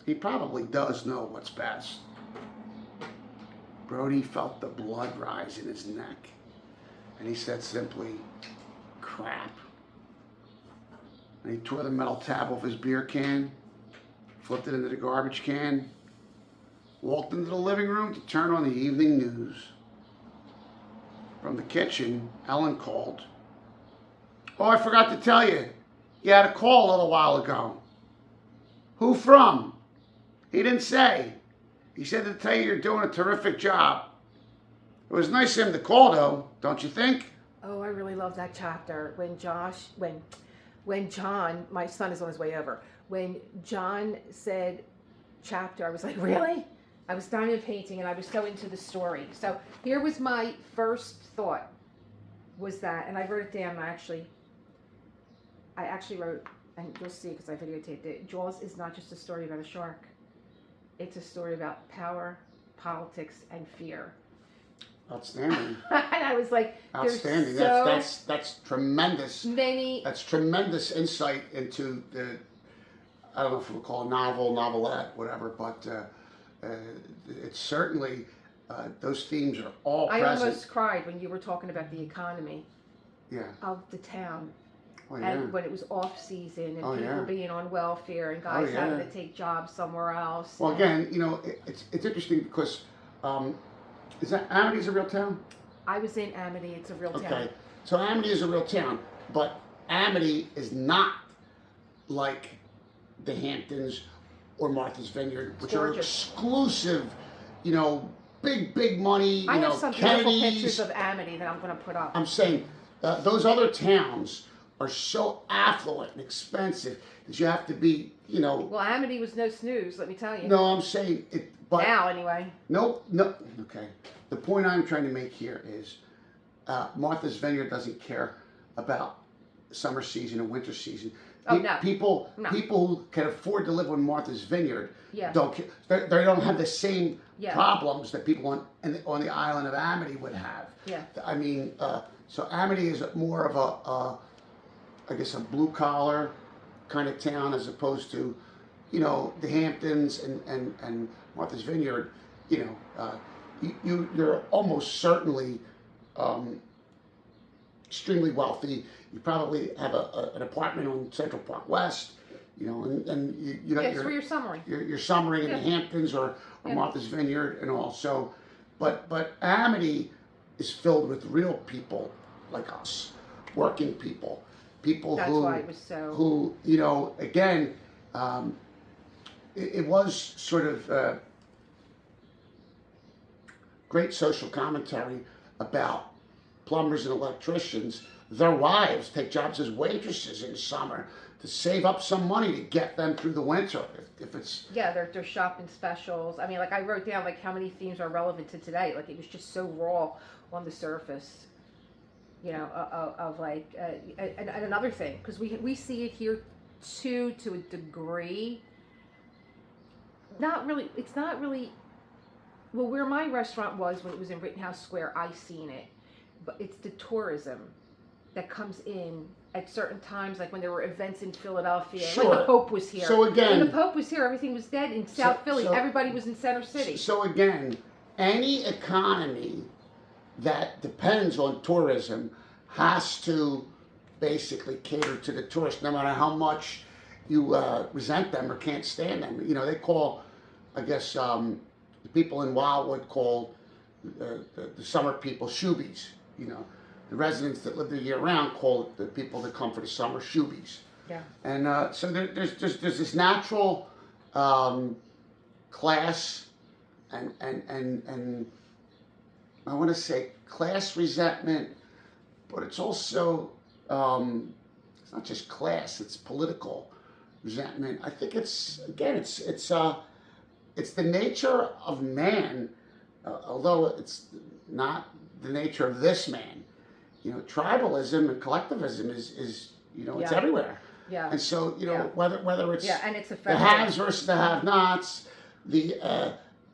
He probably does know what's best. Brody felt the blood rise in his neck, and he said simply, crap. And he tore the metal tab off his beer can, flipped it into the garbage can, walked into the living room to turn on the evening news. From the kitchen, Ellen called. Oh, I forgot to tell you. You had a call a little while ago. Who from? He didn't say. He said to tell you you're doing a terrific job. It was nice of him to call, though, don't you think? Oh, I really love that chapter. When John, my son is on his way over, when John said chapter, I was like, really? I was diamond painting and I was so into the story. So here was my first thought, was that, and I wrote it down. I actually wrote, and you'll see because I videotaped it, Jaws is not just a story about a shark. It's a story about power, politics, and fear. Outstanding. And I was like, outstanding. So that's tremendous. That's tremendous insight into the, I don't know if we'll call it novel, novelette, whatever, but it's certainly, those themes are all present. I almost cried when you were talking about the economy of the town. Oh, yeah. And when it was off season and people yeah. being on welfare and guys having to take jobs somewhere else. Well, again, you know, it's interesting because is that Amity's a real town? I was in Amity. It's a real town. Okay, so Amity is a real town, but Amity is not like the Hamptons or Martha's Vineyard, which are exclusive, you know, big money. I you have know, some Kennedy's. beautiful pictures of Amity that I'm going to put up. I'm saying those other towns are so affluent and expensive that you have to be, you know. Well, Amity was no snooze, let me tell you. No, I'm saying it. But now, anyway. No. Okay. The point I'm trying to make here is Martha's Vineyard doesn't care about summer season and winter season. Oh, no. People who can afford to live on Martha's Vineyard don't care. They don't have the same problems that people on the island of Amity would have. Yeah. I mean, so Amity is more of I guess a blue collar kind of town as opposed to, you know, the Hamptons and Martha's Vineyard. You know, you're almost certainly extremely wealthy. You probably have an apartment on Central Park West. You know, and you know, that's where you're summering. You're summering in the Hamptons or Martha's Vineyard and all. So, but Amity is filled with real people like us, working people. People who, you know, again, it was sort of great social commentary about plumbers and electricians. Their wives take jobs as waitresses in summer to save up some money to get them through the winter. If it's Yeah, they're shopping specials. I mean, like I wrote down like how many themes are relevant to today. Like it was just so raw on the surface, you know, of like and another thing because we see it here too to a degree. Not really. It's not really. Well, where my restaurant was when it was in Rittenhouse Square, I seen it, but it's the tourism that comes in at certain times, like when there were events in Philadelphia, Sure. when the Pope was here. So again, when the Pope was here, everything was dead in South Philly. Everybody was in Center City. So again, any economy that depends on tourism has to basically cater to the tourists, no matter how much you resent them or can't stand them. You know, they call, I guess, the people in Wildwood call the summer people shoobies. You know, the residents that live there year round call the people that come for the summer shoobies. Yeah. And so there's this natural class and I want to say class resentment, but it's also it's not just class; it's political resentment. I think it's the nature of man, although it's not the nature of this man. You know, tribalism and collectivism is you know, it's everywhere. Yeah. And so, you know, whether it's and it's the haves versus the have-nots, the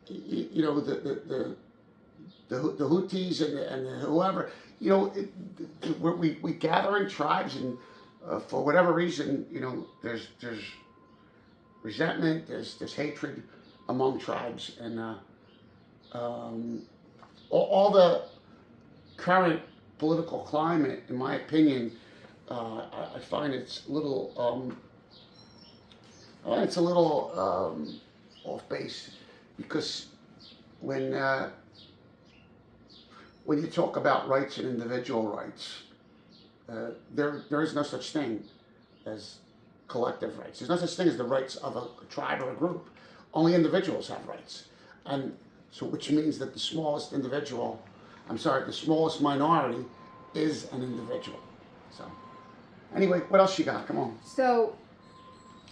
you know, the Houthis and the whoever, you know, we gather in tribes, and for whatever reason, you know, there's resentment, there's hatred among tribes, and all the current political climate, in my opinion, I find it's a little off base, because when you talk about rights and individual rights, there is no such thing as collective rights. There's no such thing as the rights of a tribe or a group. Only individuals have rights, and so which means that the smallest minority is an individual. So anyway, what else you got? Come on. So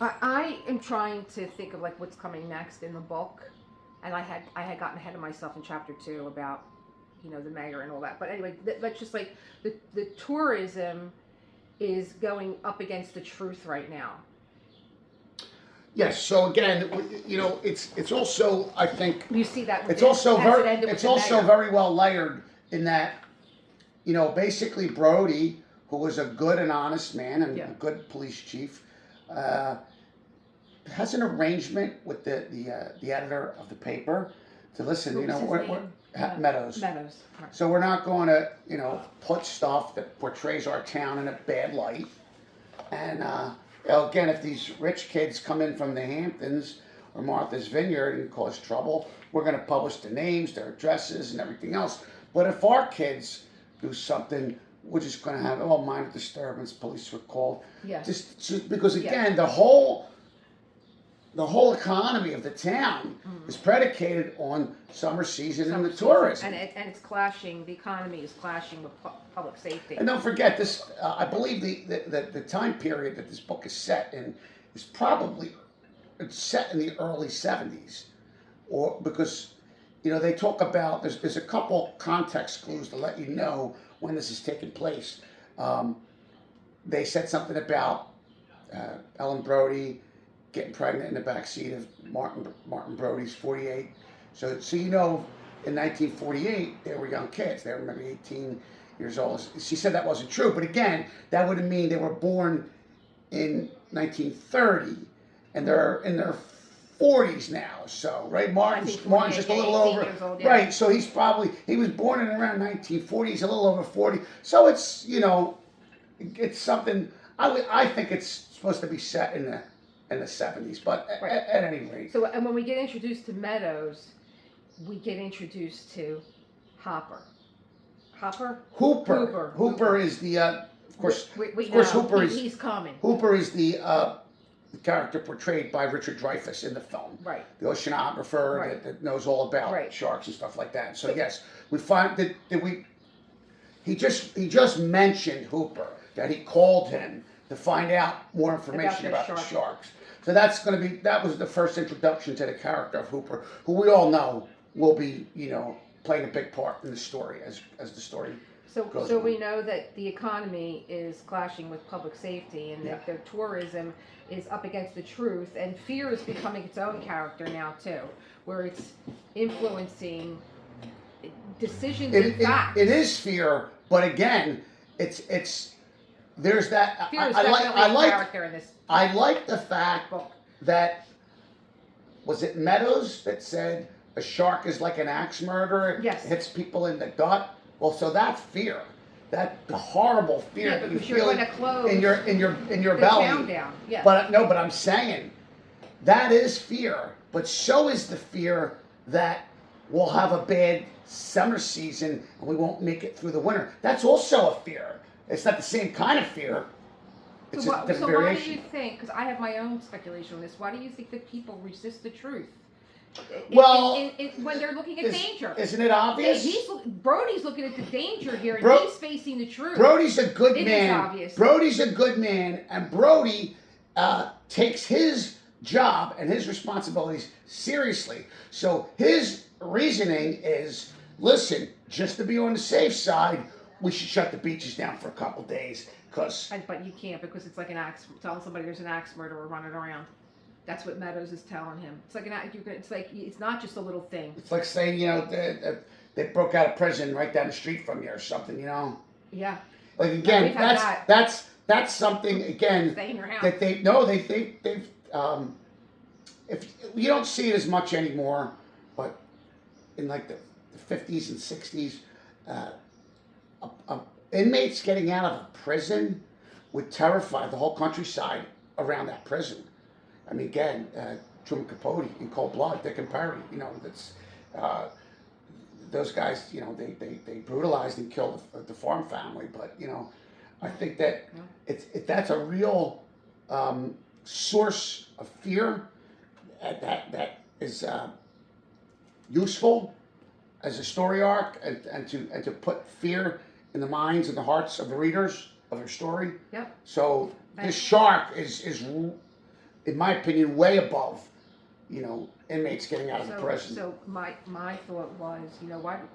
I am trying to think of like what's coming next in the book, and I had gotten ahead of myself in chapter 2 about, you know, the mayor and all that. But anyway, that's just like the tourism is going up against the truth right now. Yes. So again, you know, it's also, I think, you see that it's also very well layered in that, you know, basically Brody, who was a good and honest man and a good police chief, has an arrangement with the editor of the paper to listen. What you know, was Meadows. Meadows. Right. So we're not going to, you know, put stuff that portrays our town in a bad light. And again, if these rich kids come in from the Hamptons or Martha's Vineyard and cause trouble, we're going to publish the names, their addresses, and everything else. But if our kids do something, we're just going to have minor disturbance. Police were called. Yeah. Just because again, the whole economy of the town is predicated on summer season and the tourism. And it's clashing. The economy is clashing with public safety. And don't forget this. I believe the time period that this book is set in is probably set in the early 70s, or because, you know, they talk about there's a couple context clues to let you know when this is taking place. They said something about Ellen Brody getting pregnant in the back seat of Martin Brody's 48. So you know, in 1948 they were young kids. They were maybe 18 years old. She said that wasn't true, but again, that would mean they were born in 1930, and they're in their 40s now. So right, Martin's just a little over. Old, right, so he was born in around 1940. He's a little over 40. So it's, you know, it's something. I think it's supposed to be set in the 70s, but at any rate. So, and when we get introduced to Meadows, we get introduced to Hooper. Hooper is the, of course, Hooper is. He's coming. Hooper is the character portrayed by Richard Dreyfuss in the film. Right. The oceanographer that knows all about sharks and stuff like that. So yes, we find that he just mentioned Hooper, that he called him to find out more information the about the shark. sharks. So that was the first introduction to the character of Hooper, who we all know will be, playing a big part in the story as the story goes So on. we know that the economy is clashing with public safety, and that their tourism is up against the truth, and fear is becoming its own character now too, where it's influencing decisions and facts. It is fear, but again, it's there's that. Fear is definitely a character in this. I like the fact book. that, was it Meadows that said a shark is like an axe murderer? Yes. It hits people in the gut. Well, so that's fear. That the horrible fear that you feel in your belly. Town down. Yeah. But I'm saying that is fear. But so is the fear that we'll have a bad summer season and we won't make it through the winter. That's also a fear. It's not the same kind of feir. It's so a different why variation. do you think, because I have my own speculation on this, why do you think that people resist the truth? Well, when they're looking at danger. Isn't it obvious? Brody's looking at the danger here, and he's facing the truth. Brody's a good man. It is obvious. Brody's a good man, and Brody takes his job and his responsibilities seriously. So his reasoning is, listen, just to be on the safe side, we should shut the beaches down for a couple days. But you can't, because it's like telling somebody there's an axe murderer running around. That's what Meadows is telling him. It's like it's not just a little thing. It's like saying, they broke out of prison right down the street from you or something, Yeah. Like again, that's something again Stay in your house. that they've if you don't see it as much anymore, but in like the 50s and 60s, inmates getting out of a prison would terrify the whole countryside around that prison. I mean, again, Truman Capote in Cold Blood, Dick and Perry, that's those guys, they brutalized and killed the farm family. But, I think that that's a real source of fear that is useful as a story arc and to put fear in the minds and the hearts of the readers of their story. Yep. So this shark is in my opinion, way above, inmates getting out of the prison. So my thought was,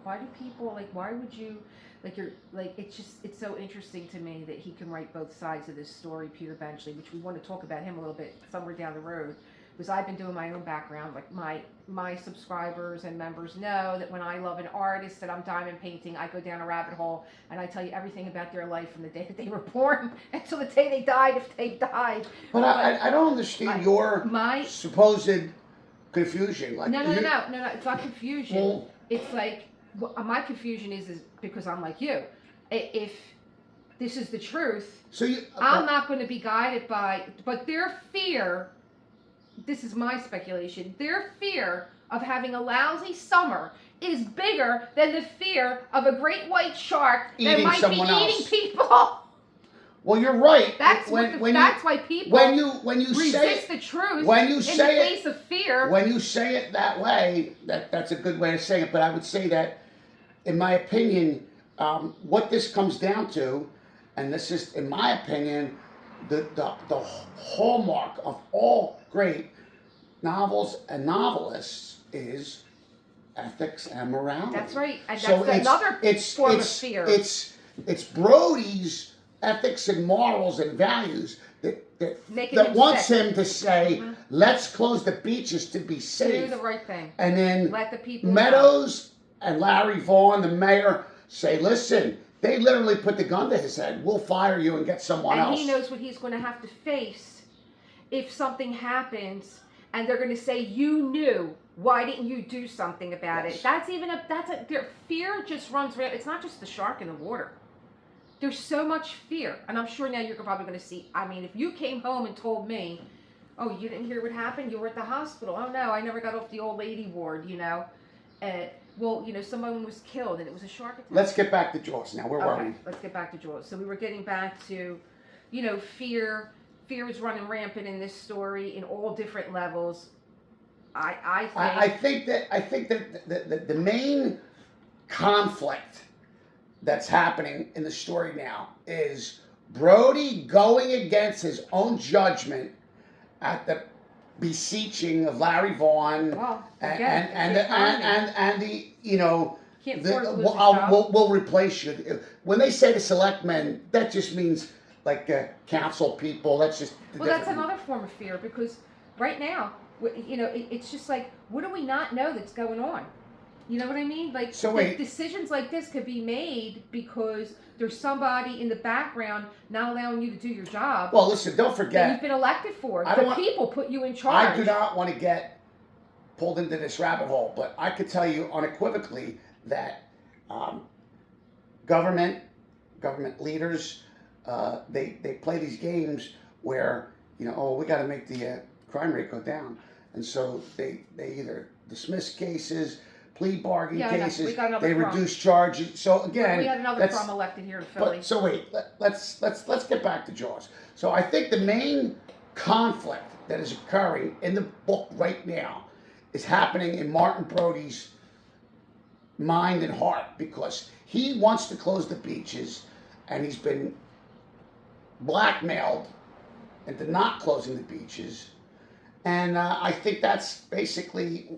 why do people why would you it's so interesting to me that he can write both sides of this story, Peter Benchley, which we want to talk about him a little bit somewhere down the road, because I've been doing my own background. Like my subscribers and members know that when I love an artist that I'm diamond painting, I go down a rabbit hole and I tell you everything about their life from the day that they were born until the day they died, if they died. But I don't understand your supposed confusion. No, it's not confusion. Well, it's like, my confusion is because I'm like you. If this is the truth, I'm not going to be guided by, but their fear, this is my speculation, their fear of having a lousy summer is bigger than the fear of a great white shark that might be eating people. Well, you're right. That's why people resist the truth in the face of fear. When you say it that way, that's a good way of saying it. But I would say that, in my opinion, what this comes down to, and this is, in my opinion, the hallmark of all great novels and novelists is ethics and morality. That's right. And that's another form of fear. It's Brody's ethics and morals and values that wants him to say, let's close the beaches to be safe. Do the right thing. And then let the people Meadows and Larry Vaughn, the mayor, say, listen, they literally put the gun to his head. We'll fire you and get someone else. And he knows what he's going to have to face if something happens and they're going to say, you knew. Why didn't you do something about it? Their fear just runs around. It's not just the shark in the water. There's so much fear. And I'm sure now you're probably going to see, if you came home and told me, oh, you didn't hear what happened? You were at the hospital. Oh, no, I never got off the old lady ward, someone was killed and it was a shark attack. Let's get back to Jaws now. We're worried. Let's get back to Jaws. So we were getting back to, fear. Fear is running rampant in this story in all different levels. I think that the main conflict that's happening in the story now is Brody going against his own judgment at the beseeching of Larry Vaughn Well, and again, and it's the economy. and the you know Can't the, afford to lose his job. we'll replace you. When they say the selectmen, that just means like council people. That's just Well, that's another form of fear because right now, you know, it's just like, what do we not know that's going on? You know what I mean? Like, So wait. decisions like this could be made because there's somebody in the background not allowing you to do your job Well, listen, don't that forget. you've been elected for. I The don't want- people put you in charge. I do not want to get pulled into this rabbit hole, but I could tell you unequivocally that government leaders, they play these games where, you know, oh, we got to make the crime rate go down, and so they either dismiss cases, plea bargain Yeah, I know. cases, We got another they prom. reduce charges. So again, We had another that's- prom elected here in Philly. But so wait, let's get back to Jaws. So I think the main conflict that is occurring in the book right now is happening in Martin Brody's mind and heart because he wants to close the beaches and he's been blackmailed into not closing the beaches. And I think that's basically,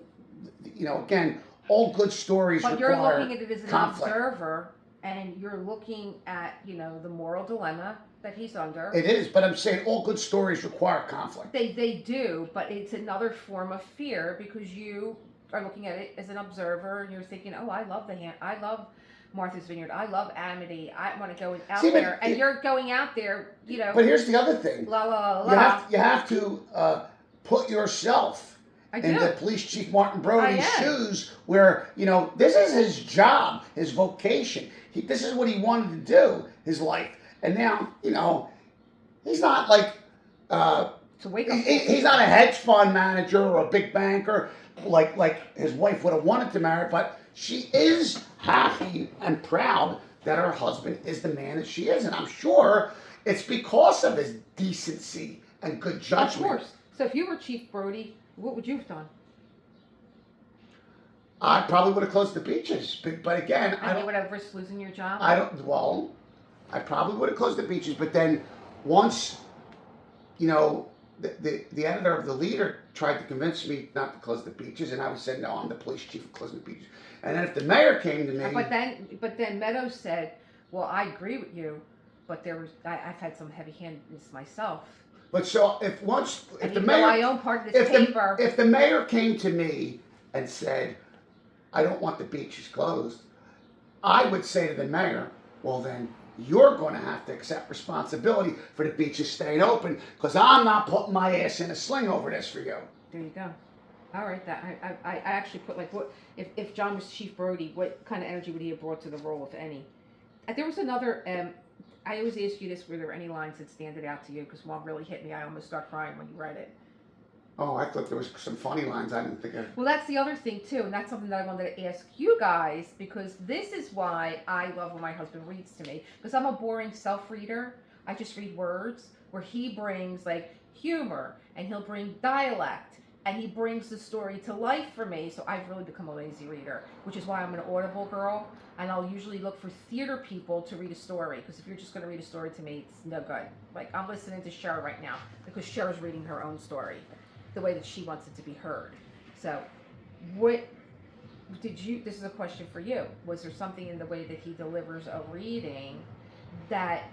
you know, again, all good stories But require you're looking at it as an conflict. observer, and you're looking at, you know, the moral dilemma that he's under. It is, but I'm saying all good stories require conflict. They do, but it's another form of fear because you are looking at it as an observer, and you're thinking, oh, I love Martha's Vineyard, I love Amity, I want to go out See, but there, and you're going out there, you know. But here's the other thing: La la la. you have to put yourself I in do. the police chief Martin Brody's I am. shoes, where you know this is his job, his vocation. This is what he wanted to do, his life, and now you know he's not like To wake up. he's not a hedge fund manager or a big banker like his wife would have wanted to marry, but she is happy and proud that her husband is the man that she is, and I'm sure it's because of his decency and good Of judgment. course. So if you were Chief Brody, what would you have done? I probably would have closed the beaches, but again, And you would have risked losing your job? I probably would have closed the beaches, but then once, you know, the editor of the Leader tried to convince me not to close the beaches, and I was saying, no, I'm the police chief of closing the beaches. And then if the mayor came to me, But then Meadows said, well, I agree with you, but I've had some heavy-handedness myself. but so if And the even though I mayor, own part of this paper, if the mayor came to me and said, I don't want the beaches closed, I would say to the mayor, well then, you're going to have to accept responsibility for the beaches staying open because I'm not putting my ass in a sling over this for you. there you go. All right, I actually put like, what if John was Chief Brody, what kind of energy would he have brought to the role, if any? There was another, I always ask you this, were there any lines that standed out to you? Because one really hit me, I almost started crying when you read it. Oh, I thought there was some funny lines I didn't think of. Well, that's the other thing too, and that's something that I wanted to ask you guys, because this is why I love when my husband reads to me, because I'm a boring self-reader. I just read words, where he brings like humor, and he'll bring dialect, and he brings the story to life for me, so I've really become a lazy reader, which is why I'm an Audible girl, and I'll usually look for theater people to read a story, because if you're just going to read a story to me, it's no good. Like, I'm listening to Cher right now, because Cher's reading her own story the way that she wants it to be heard. So, what did you, this is a question for you, was there something in the way that he delivers a reading that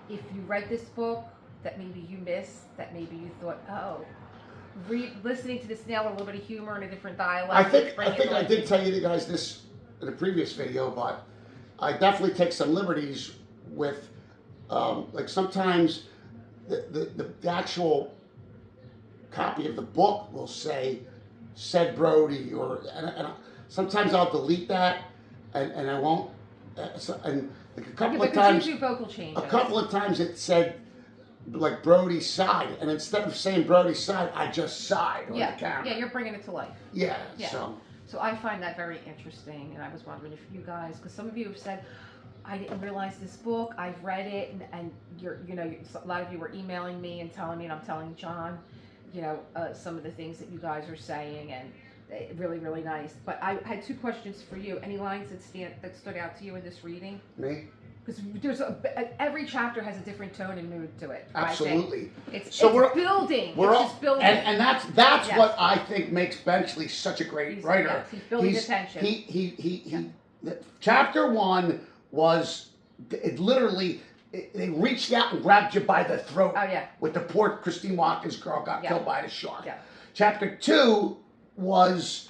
if you read this book, that maybe you missed, that maybe you thought, oh, listening to this now with a little bit of humor and a different dialect. I think I did tell you guys this in a previous video, but I definitely take some liberties with, like sometimes the actual copy of the book will say, said Brody, or and sometimes I'll delete that, and I won't, and like a couple of times, you do vocal changes. a couple of times it said, like Brody's side, and instead of saying Brody's side, I just sighed on the camera. Yeah, you're bringing it to life. Yeah, Yeah. so I find that very interesting, and I was wondering if you guys, because some of you have said, I didn't realize this book, I've read it, and a lot of you were emailing me and telling me, and I'm telling John, some of the things that you guys are saying, and really, really nice. But I had two questions for you. Any lines that stood out to you in this reading? me. Because there's every chapter has a different tone and mood to it. Absolutely. It's So building. We're it's all, just building. and that's Yes. what I think makes Benchley such a great writer. Yes, he's building the tension. Chapter 1 was, it literally, they reached out and grabbed you by the throat. Oh, yeah. With the poor Christine Watkins girl got Yeah. killed by the shark. Yeah. Chapter 2 was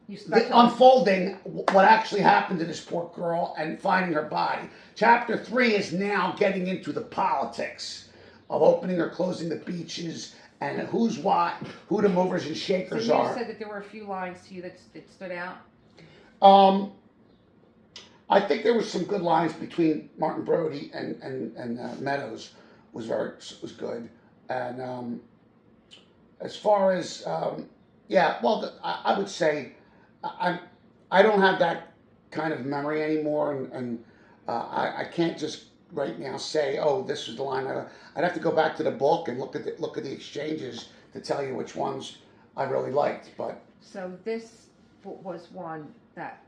You start to- unfolding what actually happened to this poor girl and finding her body. Chapter 3 is now getting into the politics of opening or closing the beaches and who's what, who the movers and shakers So you are. said that there were a few lines to you that stood out. I think there was some good lines between Martin Brody and Meadows was good. And as far as I would say I don't have that kind of memory anymore, and I can't just right now say, oh, this was the line. I'd have to go back to the book and look at the exchanges to tell you which ones I really liked. But so this was one that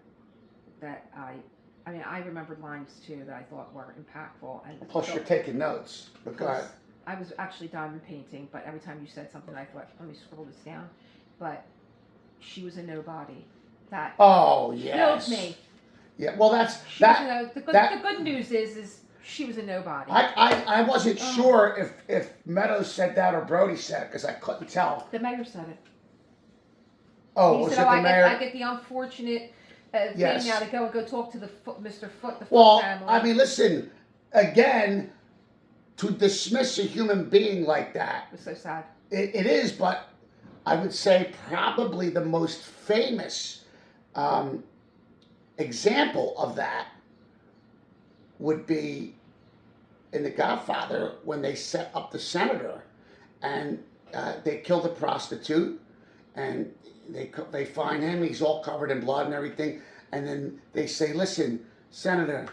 I remembered lines too that I thought were impactful. And plus, you're taking notes. But go ahead. I was actually diamond painting, but every time you said something, I thought, let me scroll this down. But she was a nobody. That yes. killed me. Yeah, well, that's She was the good news is she was a nobody. I wasn't sure if Meadows said that or Brody said it because I couldn't tell. The mayor said it. Oh, he was said, it the mayor? I get the unfortunate thing now to go talk to Mr. Foot, the Well, Foot family. I mean, listen, again, to dismiss a human being like that. It was so sad. It is, but I would say probably the most famous example of that would be in The Godfather when they set up the senator and they kill the prostitute and they find him, he's all covered in blood and everything, and then they say, listen, Senator,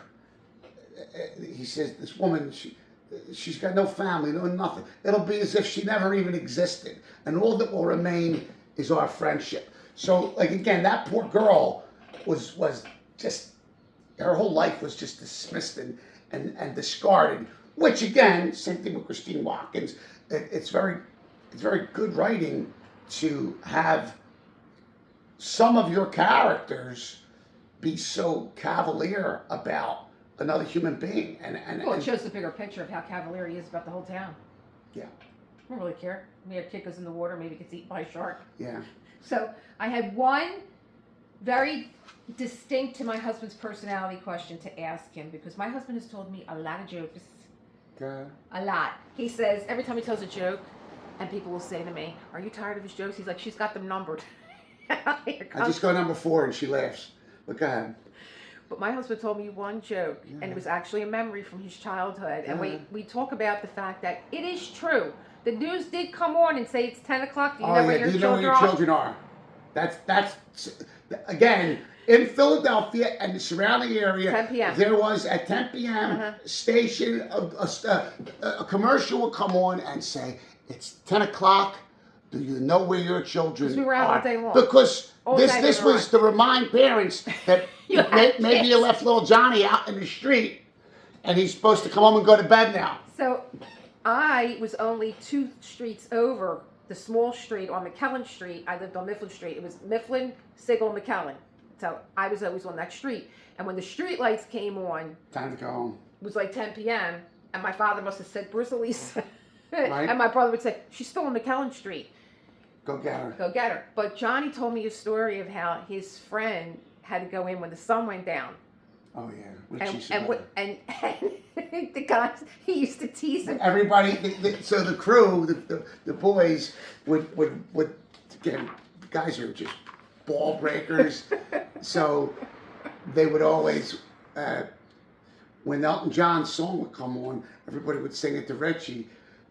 he says, this woman, she's got no family, no nothing. It'll be as if she never even existed, and all that will remain is our friendship. So, like, again, that poor girl was just, her whole life was just dismissed and discarded, which, again, same thing with Christine Watkins. It's very good writing to have some of your characters be so cavalier about another human being. Well, it shows the bigger picture of how cavalier he is about the whole town. Yeah. I don't really care. Maybe a kid goes in the water, maybe gets eaten by a shark. Yeah. So I had one very distinct to my husband's personality question to ask him, because my husband has told me a lot of jokes. A lot. He says every time he tells a joke, and people will say to me, "Are you tired of his jokes?" He's like, "She's got them numbered." I just go number 4 and she laughs. But go ahead. But my husband told me one joke, and it was actually a memory from his childhood. And we talk about the fact that it is true. The news did come on and say it's 10 o'clock. Do you know where your children are? That's again, in Philadelphia and the surrounding area, 10 p.m. there was at 10 p.m. station, a commercial would come on and say, it's 10 o'clock. Do you know where your children we were out are? all day long. Because All day this we were was to remind parents that maybe you left little Johnny out in the street and he's supposed to come home and go to bed now. So I was only 2 streets over the small street on McKellen Street. I lived on Mifflin Street. It was Mifflin, Sigel, McKellen. So I was always on that street. And when the street lights came on, time to go home. It was like 10 p.m. And my father must have said, "Where's Elisa?" Right. And my brother would say, "She's still on McKellen Street. Go get her." Go get her." But Johnny told me a story of how his friend had to go in when the sun went down. Oh yeah, And the guys, he used to tease him. Everybody, so the crew, the boys would again, the guys are just ball breakers. So they would always, when Elton John's song would come on, everybody would sing it to Richie.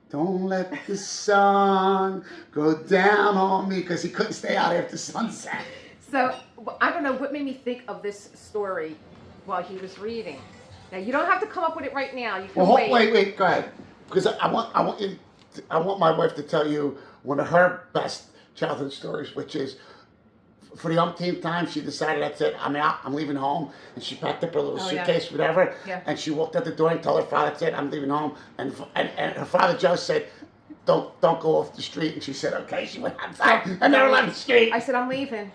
Don't let the sun go down on me, because he couldn't stay out after sunset. So I don't know what made me think of this story while he was reading. Now you don't have to come up with it right now. You can wait, go ahead, because I want my wife to tell you one of her best childhood stories, which is for the umpteenth time, she decided that's it. I'm out. I'm leaving home. And she packed up her little Oh, yeah. suitcase, whatever. Yeah. And she walked out the door and told her father, that's it. I'm leaving home. And her father Joe said, don't go off the street. And she said, okay. She went outside and never left the street. I said, I'm leaving.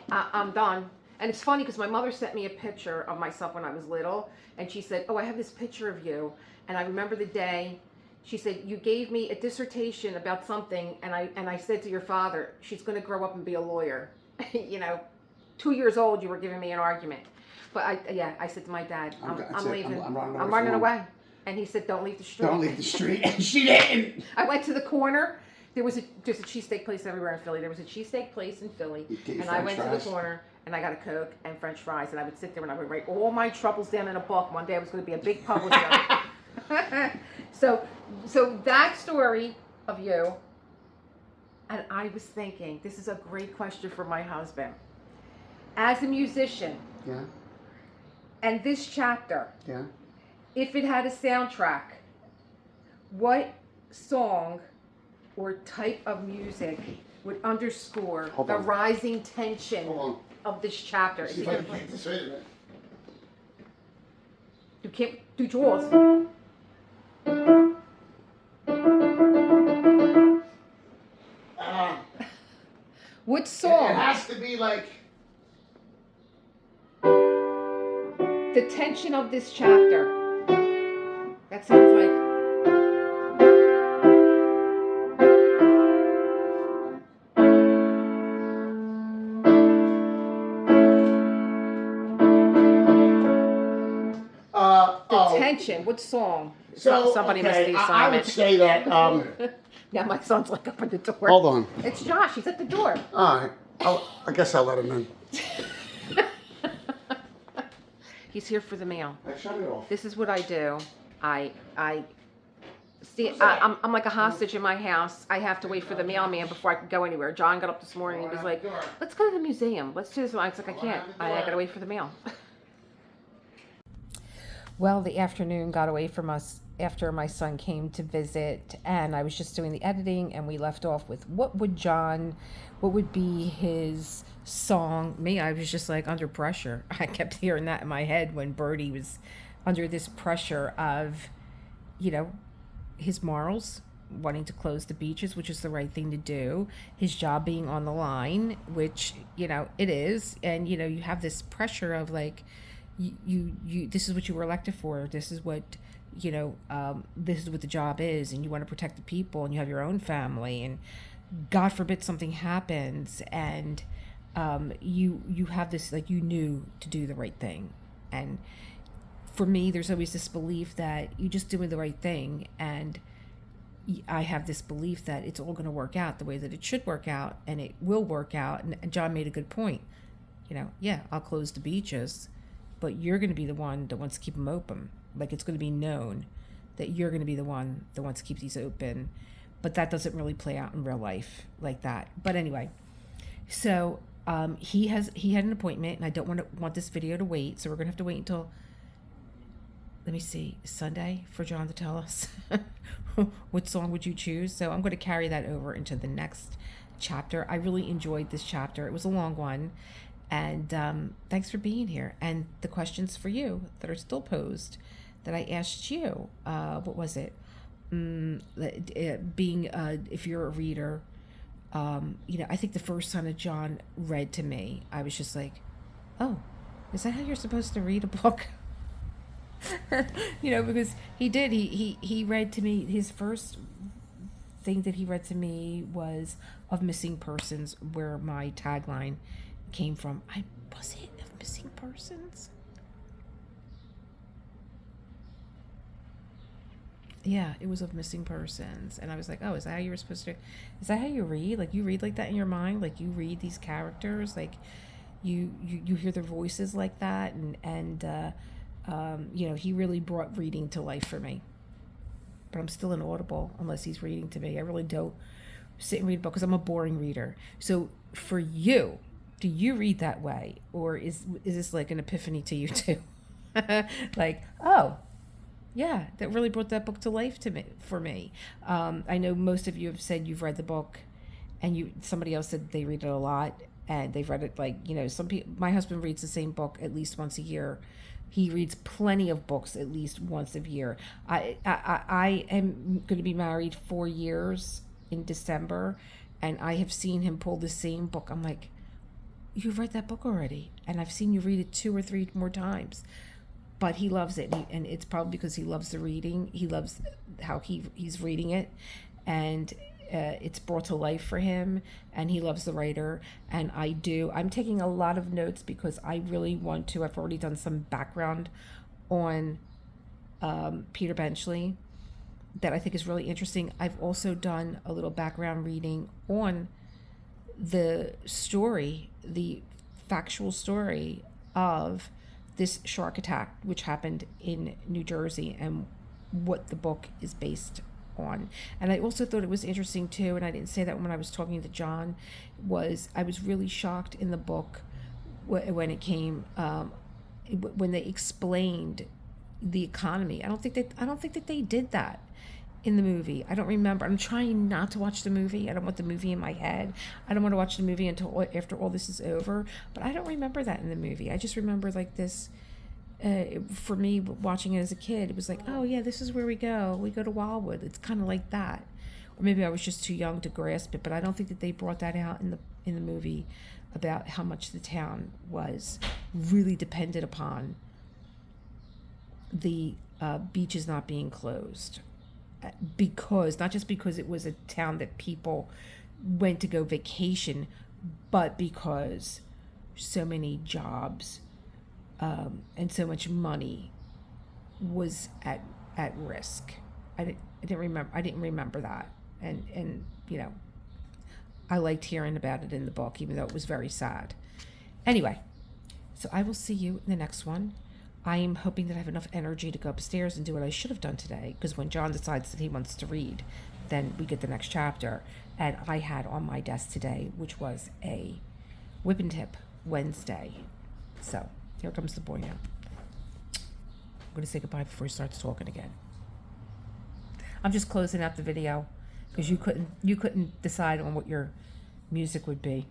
I'm done. And it's funny because my mother sent me a picture of myself when I was little, and she said, oh, I have this picture of you, and I remember the day. She said, you gave me a dissertation about something, and I said to your father, she's going to grow up and be a lawyer. 2 years old, you were giving me an argument. But I said to my dad, I'm leaving. I'm running away. And he said, don't leave the street. Don't leave the street. And she didn't. I went to the corner. There's a cheesesteak place everywhere in Philly. There was a cheesesteak place in Philly, and I went to the corner and I got a Coke and French fries, and I would sit there and I would write all my troubles down in a book. One day I was going to be a big publisher. So that story of you, and I was thinking, this is a great question for my husband. As a musician, Yeah. and this chapter, Yeah. if it had a soundtrack, what song or type of music would underscore Hold the on. rising tension Hold on. of this chapter? See if I can get this right in it. You can't do Jaws. What It song? has to be like. The tension of this chapter. That sounds like. Tension. What song? So Somebody missed okay, the I would assignment. say that. Now my son's like up at the door. Hold on. It's Josh. He's at the door. All right. I guess I'll let him in. He's here for the mail. I shut it off. This is what I do. I see. What's that? I'm like a hostage in my house. I have to wait for the mailman before I can go anywhere. John got up this morning and he was like, "Let's go to the museum. Let's do this." I was like, "I can't. I gotta wait for the mail." Well, the afternoon got away from us after my son came to visit, and I was just doing the editing, and we left off with what would be his song. Me, I was just like under pressure. I kept hearing that in my head when Brody was under this pressure of, his morals, wanting to close the beaches, which is the right thing to do, his job being on the line, which, it is, and, you have this pressure of like, you this is what you were elected for, this is what this is what the job is, and you want to protect the people, and you have your own family, and God forbid something happens, and you have this, like, you knew to do the right thing. And for me, there's always this belief that you're just doing the right thing, and I have this belief that it's all going to work out the way that it should work out, and it will work out. And John made a good point. I'll close the beaches, but you're going to be the one that wants to keep them open. Like, it's going to be known that you're going to be the one that wants to keep these open. But that doesn't really play out in real life like that. But anyway, so he had an appointment, and I don't want this video to wait. So we're going to have to wait until, let me see, Sunday for John to tell us what song would you choose. So I'm going to carry that over into the next chapter. I really enjoyed this chapter. It was a long one. And thanks for being here. And the questions for you that are still posed that I asked you, what was it? Being, if you're a reader, I think the first time that John read to me, I was just like, oh, is that how you're supposed to read a book? Because he did. He read to me, his first thing that he read to me was of missing persons, where my tagline came from. Was it of missing persons? Yeah, it was of missing persons. And I was like, oh, is that how you were supposed to, is that how you read? Like, you read like that in your mind? Like, you read these characters? Like, you hear their voices like that? And he really brought reading to life for me. But I'm still inaudible unless he's reading to me. I really don't sit and read a book because I'm a boring reader. So for you, do you read that way? Or is this like an epiphany to you too? Like, oh, yeah, that really brought that book to life for me. I know most of you have said you've read the book, and somebody else said they read it a lot. and they've read it like, some people. My husband reads the same book at least once a year. He reads plenty of books at least once a year. I am going to be married 4 years in December, and I have seen him pull the same book. I'm like, you've read that book already, and I've seen you read it 2 or 3 more times. But he loves it, and it's probably because he loves the reading. He loves how he's reading it, and it's brought to life for him, and he loves the writer, and I do. I'm taking a lot of notes because I really want to. I've already done some background on Peter Benchley that I think is really interesting. I've also done a little background reading on the story, the factual story of this shark attack, which happened in New Jersey, and what the book is based on. And I also thought it was interesting too, and I didn't say that when I was talking to John, I was really shocked in the book when it came when they explained the economy. I don't think that they did that in the movie. I don't remember. I'm trying not to watch the movie. I don't want the movie in my head. I don't want to watch the movie until after all this is over. But I don't remember that in the movie. I just remember like this. For me, watching it as a kid, it was like, oh yeah, this is where we go. We go to Wildwood. It's kind of like that. Or maybe I was just too young to grasp it. But I don't think that they brought that out in the movie about how much the town was really dependent upon the beaches not being closed. Because not just because it was a town that people went to go vacation, but because so many jobs and so much money was at risk. I didn't remember that, and I liked hearing about it in the book, even though it was very sad. Anyway, so I will see you in the next one. I am hoping that I have enough energy to go upstairs and do what I should have done today, because when John decides that he wants to read, then we get the next chapter. And I had on my desk today, which was a Whip and Tip Wednesday. So here comes the boy now. I'm going to say goodbye before he starts talking again. I'm just closing out the video because you couldn't decide on what your music would be.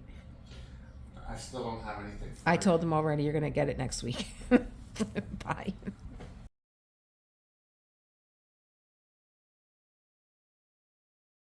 I still don't have anything. I told them already you're going to get it next week. Bye.